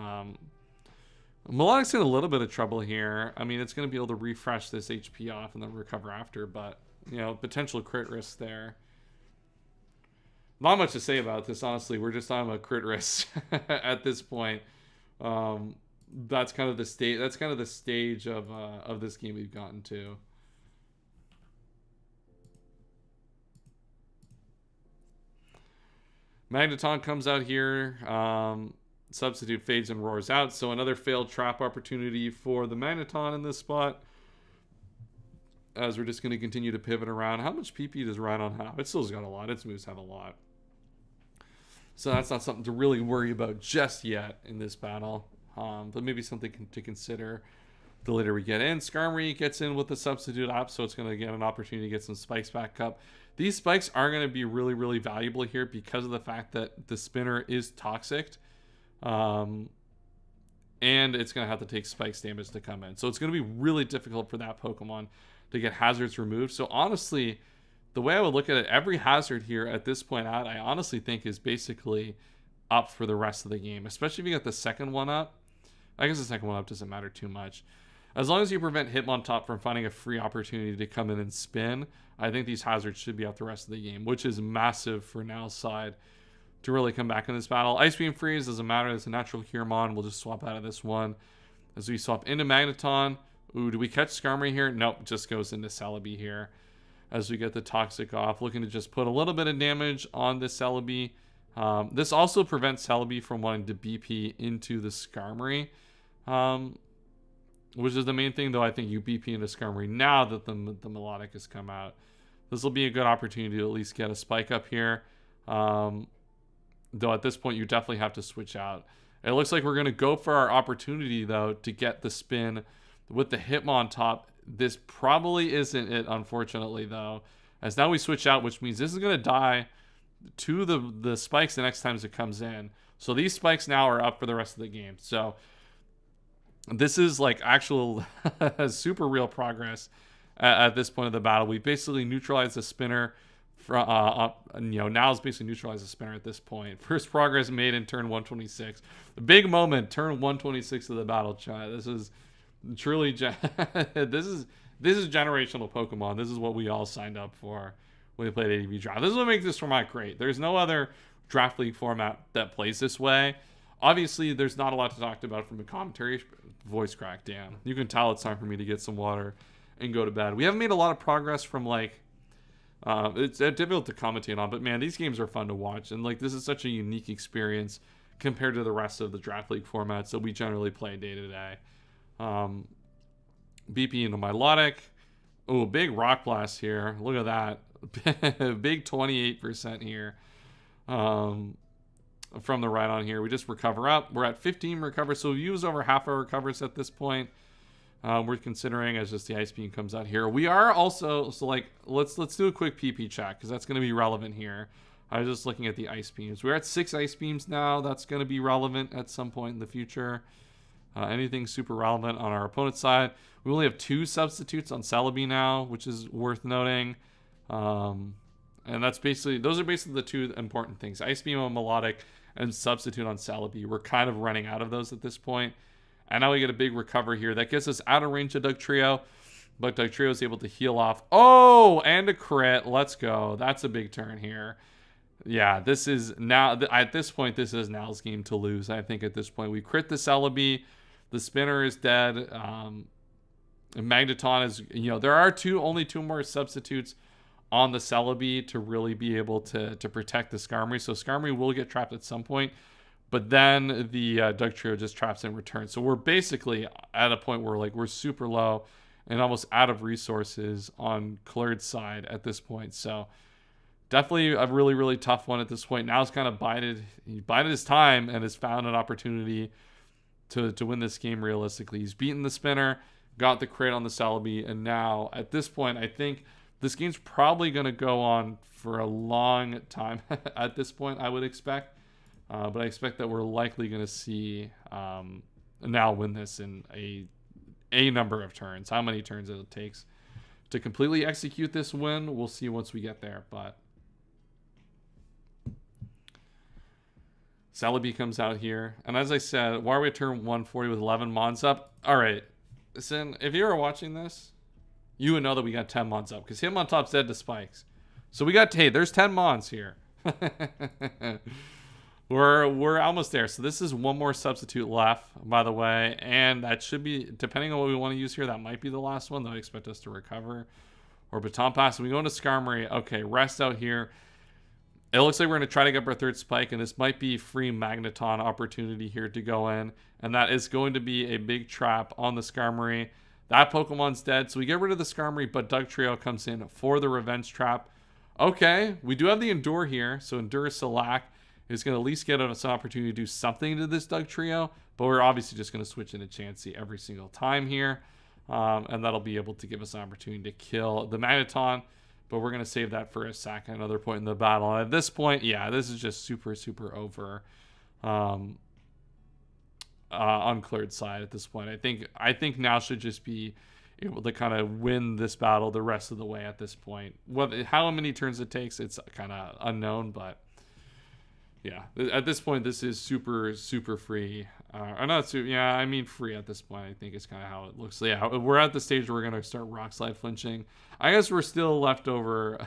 Melodic's in a little bit of trouble here. I mean, it's going to be able to refresh this HP off and then recover after, but, you know, potential crit risk there. Not much to say about this, honestly. We're just on a crit risk at this point. That's kind of the state. That's kind of the stage of this game we've gotten to. Magneton comes out here. Substitute fades and roars out. So another failed trap opportunity for the Magneton in this spot. As we're just going to continue to pivot around. How much PP does Rhydon have? It still's got a lot. Its moves have a lot. So that's not something to really worry about just yet in this battle. But maybe something to consider the later we get in. Skarmory gets in with the substitute op, so it's going to get an opportunity to get some spikes back up. These spikes are going to be really, really valuable here because of the fact that the spinner is toxic. And it's going to have to take spikes damage to come in. So it's going to be really difficult for that Pokemon to get hazards removed. So honestly, the way I would look at it, every hazard here at this point out, I honestly think is basically up for the rest of the game. Especially if you get the second one up. I guess the second one up doesn't matter too much. As long as you prevent Hitmontop from finding a free opportunity to come in and spin, I think these hazards should be out the rest of the game, which is massive for Now's side to really come back in this battle. Ice Beam Freeze doesn't matter. It's a natural Huramon. We'll just swap out of this one. As we swap into Magneton. Ooh, do we catch Skarmory here? Nope, just goes into Celebi here. As we get the Toxic off. Looking to just put a little bit of damage on the Celebi. This also prevents Celebi from wanting to BP into the Skarmory. Which is the main thing, though. I think you BP into Skarmory now that the Melodic has come out. This will be a good opportunity to at least get a spike up here. Though at this point, you definitely have to switch out. It looks like we're going to go for our opportunity, though, to get the spin with the Hitmontop. This probably isn't it, unfortunately, though. As now we switch out, which means this is going to die to the spikes the next time it comes in. So these spikes now are up for the rest of the game. So this is like actual super real progress at this point of the battle. We basically neutralized the spinner. Now it's basically neutralized the spinner at this point. First progress made in turn 126. A big moment, turn 126 of the battle, chat. This is truly this is generational Pokemon. This is what we all signed up for when we played ADV Draft. This is what makes this format great. There's no other Draft League format that plays this way. Obviously, there's not a lot to talk about from a commentary. Voice crack, damn. You can tell it's time for me to get some water and go to bed. We haven't made a lot of progress from like it's difficult to commentate on, but man, these games are fun to watch, and like this is such a unique experience compared to the rest of the Draft League formats that we generally play day to day. BP into Milotic. Oh, big rock blast here. Look at that. Big 28% here. From the right on here. We just recover up. We're at 15 recover, so we've used over half our recovers at this point. We're considering as just the ice beam comes out here. We are also, so like, let's do a quick PP check, because that's going to be relevant here. I was just looking at the ice beams. We're at 6 ice beams now. That's going to be relevant at some point in the future. Anything super relevant on our opponent's side. We only have 2 substitutes on Celebi now, which is worth noting. And that's basically, those are basically the 2 important things. Ice beam on Melodic and substitute on Celebi. We're kind of running out of those at this point. And now we get a big recover here. That gets us out of range of Dugtrio. But Dugtrio is able to heal off. Oh, and a crit. Let's go. That's a big turn here. Yeah, this is now, at this point, this is Now's game to lose. I think at this point, we crit the Celebi. The spinner is dead. Magneton is, you know, there are only 2 more substitutes on the Celebi to really be able to protect the Skarmory. So Skarmory will get trapped at some point. But then the Dugtrio just traps in return. So we're basically at a point where like we're super low and almost out of resources on Klurd's side at this point. So definitely a really, really tough one at this point. Now it's kind of bided his time and has found an opportunity to win this game realistically. He's beaten the spinner, got the crit on the Celebi, and now at this point, I think this game's probably going to go on for a long time at this point, I would expect. But I expect that we're likely going to see now win this in a number of turns. How many turns it takes to completely execute this win, we'll see once we get there. But Celebi comes out here. And as I said, why are we at turn 140 with 11 Mons up? All right. Listen, if you were watching this, you would know that we got 10 Mons up. Because Hitmontop's dead to spikes. So we got, hey, there's 10 Mons here. We're almost there. So this is 1 more substitute left, by the way. And that should be, depending on what we want to use here, that might be the last one. Though I expect us to recover. Or Baton Pass. And we go into Skarmory. Okay, rest out here. It looks like we're going to try to get up our 3rd spike. And this might be free Magneton opportunity here to go in. And that is going to be a big trap on the Skarmory. That Pokemon's dead. So we get rid of the Skarmory. But Dugtrio comes in for the revenge trap. Okay, we do have the Endure here. So Endure Select is going to at least get us an opportunity to do something to this Dugtrio, but we're obviously just going to switch into Chansey every single time here, and that'll be able to give us an opportunity to kill the Magneton, but we're going to save that for a second, another point in the battle. And at this point, yeah, this is just super, super over on Klurd's side at this point. I think now should just be able to kind of win this battle the rest of the way at this point. How many turns it takes, it's kind of unknown, but yeah, at this point, this is super, super free. Or not super, yeah, I mean free at this point, I think is kind of how it looks. So yeah, we're at the stage where we're going to start Rock Slide flinching. I guess we're still leftover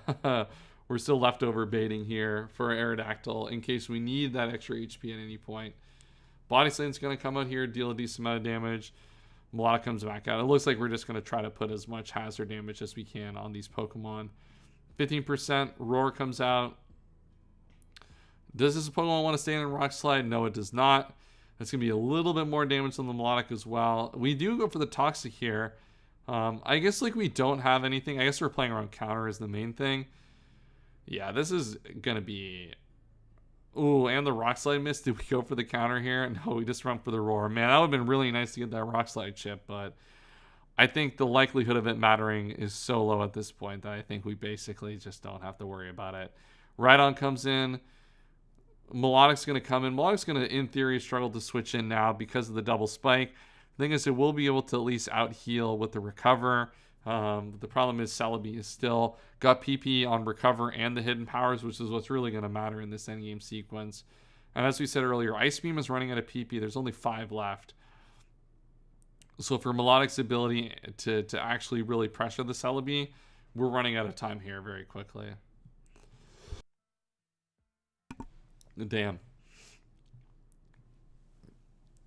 baiting here for Aerodactyl in case we need that extra HP at any point. Body Slam's going to come out here, deal a decent amount of damage. Melodic comes back out. It looks like we're just going to try to put as much hazard damage as we can on these Pokemon. 15% Roar comes out. Does this Pokemon want to stay in Rock Slide? No, it does not. It's going to be a little bit more damage on the Melodic as well. We do go for the Toxic here. I guess like we don't have anything. I guess we're playing around counter is the main thing. Yeah, this is going to be... Ooh, and the Rock Slide miss. Did we go for the counter here? No, we just run for the Roar. Man, that would have been really nice to get that Rock Slide chip, but I think the likelihood of it mattering is so low at this point that I think we basically just don't have to worry about it. Rhydon comes in. Melodic's going to come in. Melodic's going to, in theory, struggle to switch in now because of the double spike. The thing is, it will be able to at least out-heal with the Recover. The problem is Celebi is still got PP on Recover and the Hidden Powers, which is what's really going to matter in this endgame sequence. And as we said earlier, Ice Beam is running out of PP. There's only 5 left. So for Melodic's ability to actually really pressure the Celebi, we're running out of time here very quickly. Damn.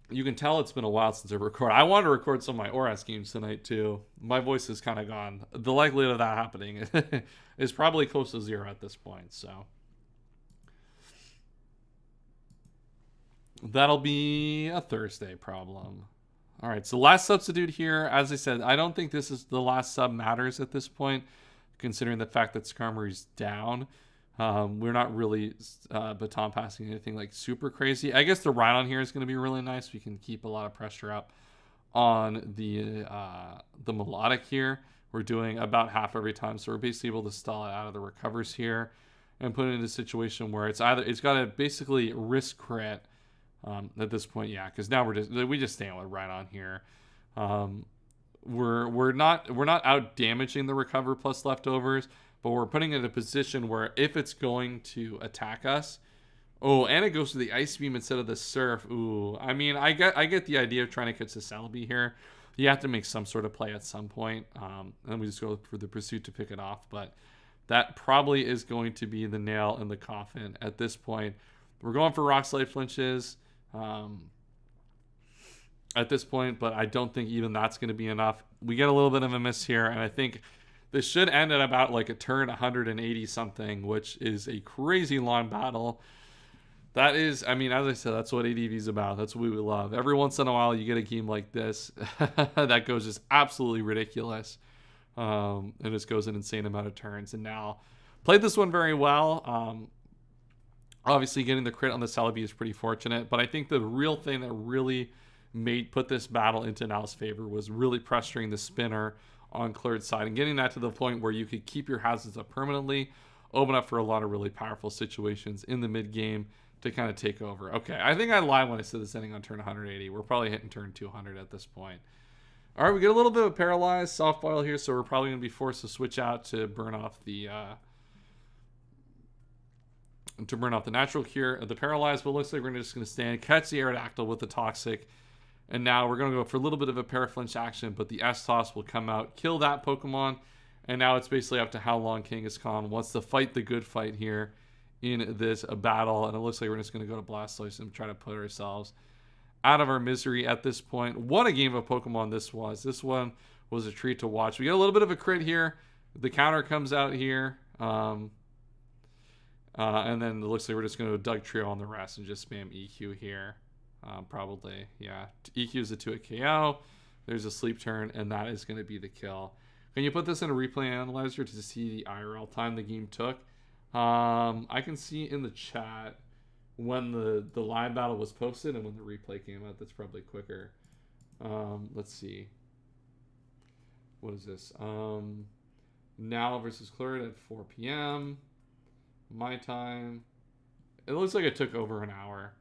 You can tell it's been a while since I record. I wanted to record some of my ORAS games tonight too. My voice is kind of gone. The likelihood of that happening is probably close to 0 at this point. So that'll be a Thursday problem. All right, so last substitute here. As I said, I don't think this is the last sub matters at this point, considering the fact that Skarmory's down. We're not really baton passing anything like super crazy. I guess the Rhydon here is going to be really nice. We can keep a lot of pressure up on the melodic here. We're doing about half every time, so we're basically able to stall it out of the recovers here and put it in a situation where it's got to basically risk crit. At this point, yeah, because now we just stand with Rhydon here. We're not out damaging the recover plus leftovers, but we're putting it in a position where if it's going to attack us, oh, and it goes to the ice beam instead of the surf. Ooh, I mean, I get the idea of trying to catch the Celebi here. You have to make some sort of play at some point, and we just go for the pursuit to pick it off. But that probably is going to be the nail in the coffin at this point. We're going for Rock Slide flinches. At this point, but I don't think even that's going to be enough. We get a little bit of a miss here, and I think this should end at about like a turn 180 something, which is a crazy long battle. That is, I mean, as I said, that's what ADV is about. That's what we love. Every once in a while, you get a game like this that goes just absolutely ridiculous, and just goes an insane amount of turns. And now played this one very well. Obviously, getting the crit on the Celebi is pretty fortunate, but I think the real thing that really put this battle into Now's favor was really pressuring the spinner on Cleared's side and getting that to the point where you could keep your houses up permanently, open up for a lot of really powerful situations in the mid game to kind of take over. Okay, I think I lied when I said this ending on turn 180. We're probably hitting turn 200 at this point. All right, we get a little bit of paralyzed soft boil here, so we're probably going to be forced to switch out to burn off the natural cure of the paralyzed, but it looks like we're just going to stand, catch the Aerodactyl with the toxic, and now we're going to go for a little bit of a paraflinch action, but the S-Toss will come out, kill that Pokemon, and now it's basically up to how long Kangaskhan wants to fight the good fight here in this battle, and it looks like we're just going to go to Blastoise and try to put ourselves out of our misery at this point. What a game of Pokemon this was. This one was a treat to watch. We get a little bit of a crit here. The counter comes out here. And then it looks like we're just going to Doug Trio on the rest and just spam EQ here. Probably, yeah. EQ is a 2-hit KO. There's a sleep turn, and that is going to be the kill. Can you put this in a replay analyzer to see the IRL time the game took? I can see in the chat when the live battle was posted and when the replay came out. That's probably quicker. Let's see. What is this? Now versus Cleared at 4 p.m. My time. It looks like it took over an hour.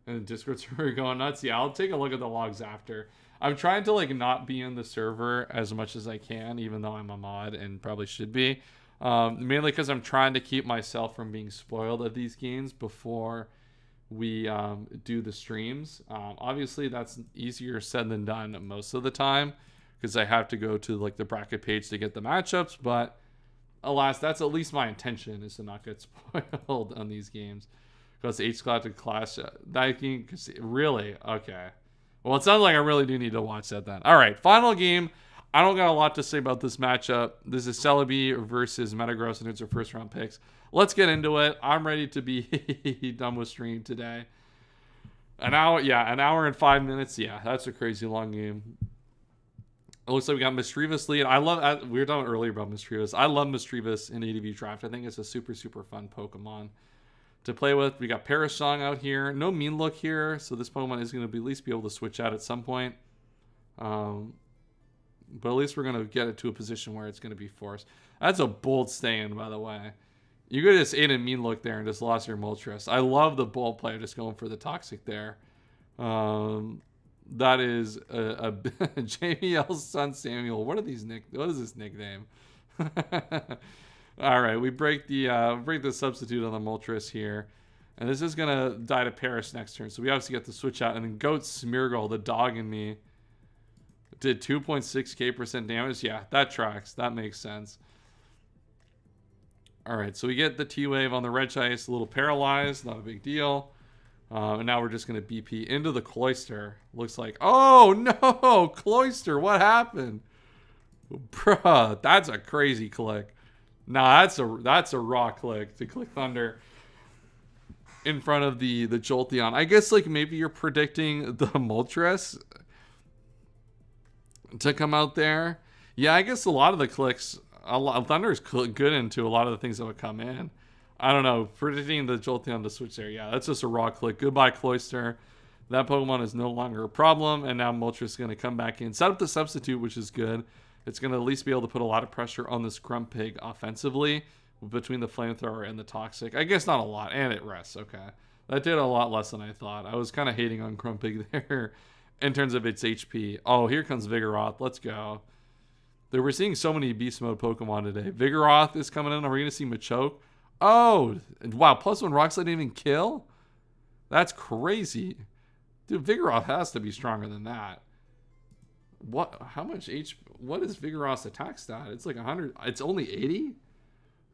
And Discord server going nuts. Yeah, I'll take a look at the logs after. I'm trying to like not be in the server as much as I can, even though I'm a mod and probably should be. Mainly because I'm trying to keep myself from being spoiled of these games before we do the streams. Obviously, that's easier said than done most of the time because I have to go to like the bracket page to get the matchups. But alas, that's at least my intention, is to not get spoiled on these games. Because H Galactic Clash, that game, really? Okay. Well, it sounds like I really do need to watch that then. All right, final game. I don't got a lot to say about this matchup. This is Celebi versus Metagross, and it's our first round picks. Let's get into it. I'm ready to be done with stream today. An hour and 5 minutes. Yeah, that's a crazy long game. It looks like we got Misdreavus lead. We were talking earlier about Misdreavus. I love Misdreavus in ADV Draft. I think it's a super, super fun Pokemon to play with. We got Parasong out here. No Mean Look here, so this Pokemon is going to at least be able to switch out at some point. But at least we're going to get it to a position where it's going to be forced. That's a bold stand, by the way. You could have just ate a Mean Look there and just lost your Moltres. I love the bold play of just going for the Toxic there. That is a JBL's son Samuel. What is this nickname? All right, we break the substitute on the Moltres here. And this is going to die to Paris next turn. So we obviously get to switch out. And then Goat Smeargle, the dog in me, did 2.6k% damage. Yeah, that tracks. That makes sense. All right, so we get the T-Wave on the Regice, a little paralyzed. Not a big deal. And now we're just going to BP into the Cloyster. Looks like, oh no, Cloyster, what happened? Bruh, that's a crazy click. Nah, that's a raw click to click Thunder in front of the Jolteon. I guess like maybe you're predicting the Moltres. to come out there. Yeah, I guess a lot of the clicks, Thunder is good into a lot of the things that would come in. I don't know, predicting the Jolteon to switch there. Yeah, that's just a raw click. Goodbye, Cloyster. That Pokemon is no longer a problem, and now Moltres is going to come back in. Set up the substitute, which is good. It's going to at least be able to put a lot of pressure on this Grumpig offensively between the Flamethrower and the Toxic. I guess not a lot, and it rests. Okay. That did a lot less than I thought. I was kind of hating on Grumpig there in terms of its HP. Oh, here comes Vigoroth. Let's go. We're seeing so many Beast Mode Pokemon today. Vigoroth is coming in. Are we going to see Machoke? Oh, wow. +1 Rock Slide didn't even kill? That's crazy. Dude, Vigoroth has to be stronger than that. What? How much HP? What is Vigoroth's attack stat? It's like 100. It's only 80?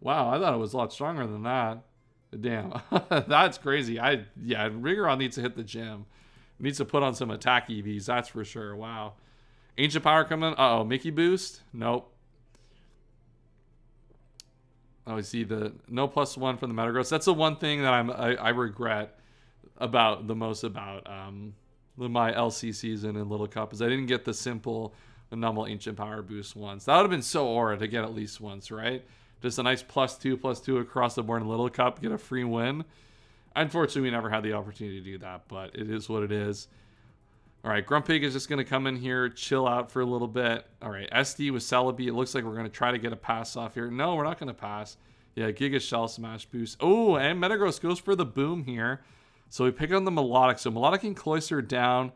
Wow, I thought it was a lot stronger than that. Damn. That's crazy. Yeah, Vigoroth needs to hit the gym. Needs to put on some attack EVs, that's for sure. Wow. Ancient Power coming. Uh-oh, Mickey Boost? Nope. Oh, we see the no +1 from the Metagross. That's the one thing that I regret about the most about my LC season in Little Cup is I didn't get the simple normal Ancient Power boost once. That would have been so aura to get at least once, right? Just a nice +2/+2 across the board in Little Cup, get a free win. Unfortunately, we never had the opportunity to do that, but it is what it is. All right, Grumpig is just going to come in here, chill out for a little bit. All right, SD with Celebi. It looks like we're going to try to get a pass off here. No, we're not going to pass. Yeah, Giga Shell Smash boost. Oh, and Metagross goes for the boom here. So we pick on the Melodic. So Melodic and Cloyster down.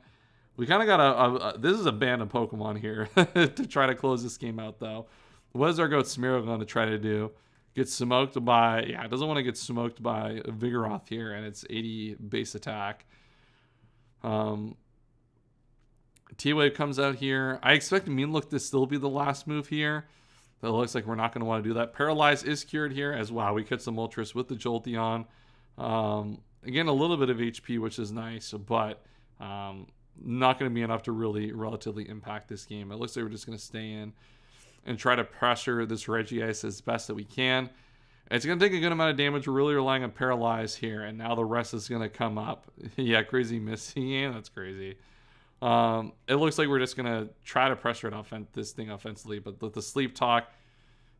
We kind of got this is a band of Pokemon here to try to close this game out, though. What is our goat Smeargle going to try to do? Get smoked by... Yeah, it doesn't want to get smoked by Vigoroth here, and it's 80 base attack. T-Wave comes out here. I expect Mean Look to still be the last move here. It looks like we're not going to want to do that. Paralyze is cured here as wow. We catch some Moltres with the Jolteon. Again, a little bit of HP, which is nice, but not going to be enough to really relatively impact this game. It looks like we're just going to stay in and try to pressure this Regice as best that we can. It's going to take a good amount of damage. We're really relying on Paralyze here, and now the rest is going to come up. Yeah, crazy miss. Yeah, that's crazy. It looks like we're just going to try to pressure it this thing offensively, but with the Sleep Talk,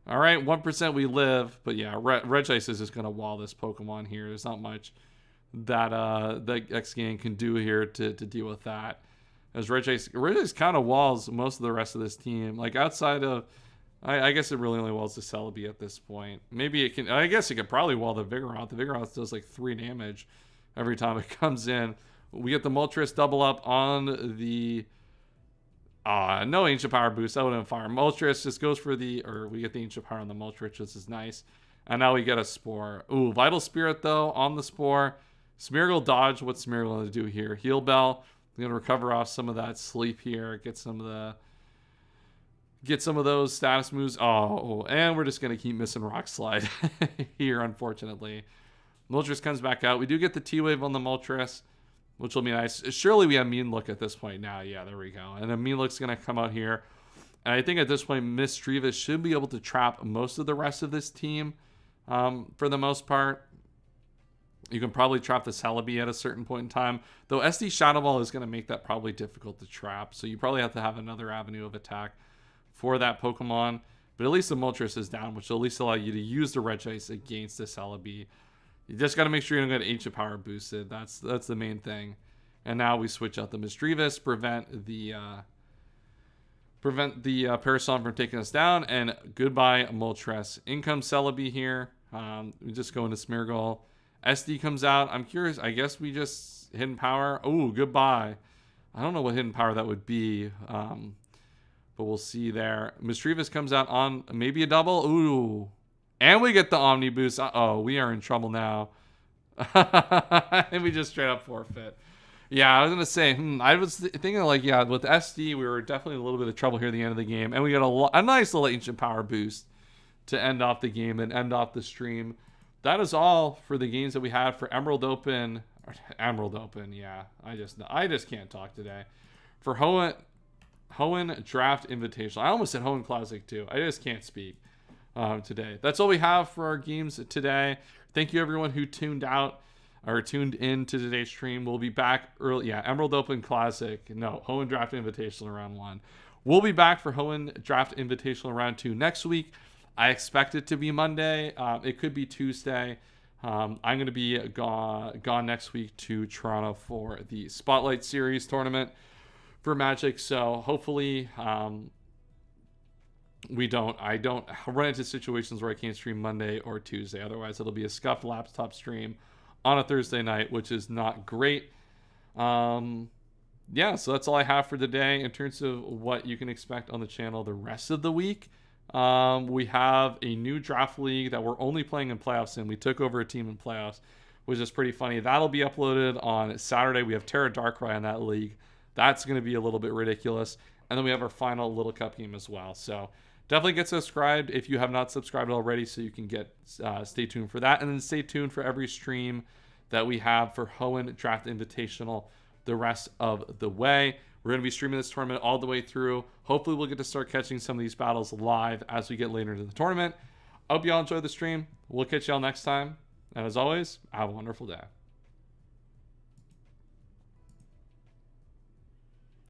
all right, 1% we live, but yeah, Regice is just going to wall this Pokemon here. There's not much that that X-Gang can do here to deal with that. As Regice kind of walls most of the rest of this team. Like outside of, I guess it really only walls the Celebi at this point. Maybe it can, I guess it could probably wall the Vigoroth. The Vigoroth does like 3 damage every time it comes in. We get the Moltres double up on the, no Ancient Power boost. That would have been fire. Moltres just goes for we get the Ancient Power on the Moltres, which is nice. And now we get a Spore. Ooh, Vital Spirit though on the Spore. Smeargle dodge. What's Smeargle going to do here? Heal Bell. We're going to recover off some of that sleep here. Get some of those status moves. Oh, and we're just going to keep missing Rock Slide here, unfortunately. Moltres comes back out. We do get the T-Wave on the Moltres, which will be nice. Surely we have Mean Look at this point now. Yeah, there we go. And then Mean Look's going to come out here. And I think at this point, Misdreavus should be able to trap most of the rest of this team for the most part. You can probably trap the Celebi at a certain point in time. Though SD Shadow Ball is going to make that probably difficult to trap. So you probably have to have another avenue of attack for that Pokemon. But at least the Moltres is down, which will at least allow you to use the Regice against the Celebi. You just got to make sure you don't get Ancient Power boosted. That's the main thing. And now we switch out the Misdreavus, prevent the Parasol from taking us down. And goodbye, Moltres. In comes Celebi here. We just go into Smeargle. SD comes out. I'm curious. I guess we just Hidden Power. Oh, goodbye. I don't know what Hidden Power that would be. But we'll see there. Misdreavus comes out on maybe a double. Ooh. And we get the Omni Boost. Uh-oh, we are in trouble now. And we just straight up forfeit. Yeah, I was going to say, I was thinking like, yeah, with SD, we were definitely in a little bit of trouble here at the end of the game. And we got a nice little Ancient Power boost to end off the game and end off the stream. That is all for the games that we had for Emerald Open. Yeah. I just can't talk today. For Hoenn Draft Invitational. I almost said Hoenn Classic too. I just can't speak today. That's all we have for our games today. Thank you everyone who tuned in to today's stream. We'll be back early. Yeah, Emerald Open Classic. No, Hoenn Draft Invitational round 1. We'll be back for Hoenn Draft Invitational Round 2 next week. I expect it to be Monday. It could be Tuesday. I'm going to be gone next week to Toronto for the Spotlight Series tournament for Magic. So hopefully I don't run into situations where I can't stream Monday or Tuesday. Otherwise, it'll be a scuffed laptop stream on a Thursday night, which is not great. Yeah, so that's all I have for today in terms of what you can expect on the channel the rest of the week. We have a new draft league that we're only playing in playoffs in. We took over a team in playoffs, which is pretty funny. That'll be uploaded on Saturday. We have Terra Darkrai in that league. That's going to be a little bit ridiculous. And then we have our final Little Cup game as well. So definitely get subscribed if you have not subscribed already so you can get stay tuned for that. And then stay tuned for every stream that we have for Hoenn Draft Invitational the rest of the way. We're going to be streaming this tournament all the way through. Hopefully we'll get to start catching some of these battles live as we get later into the tournament. I hope you all enjoyed the stream. We'll catch y'all next time. And as always, have a wonderful day.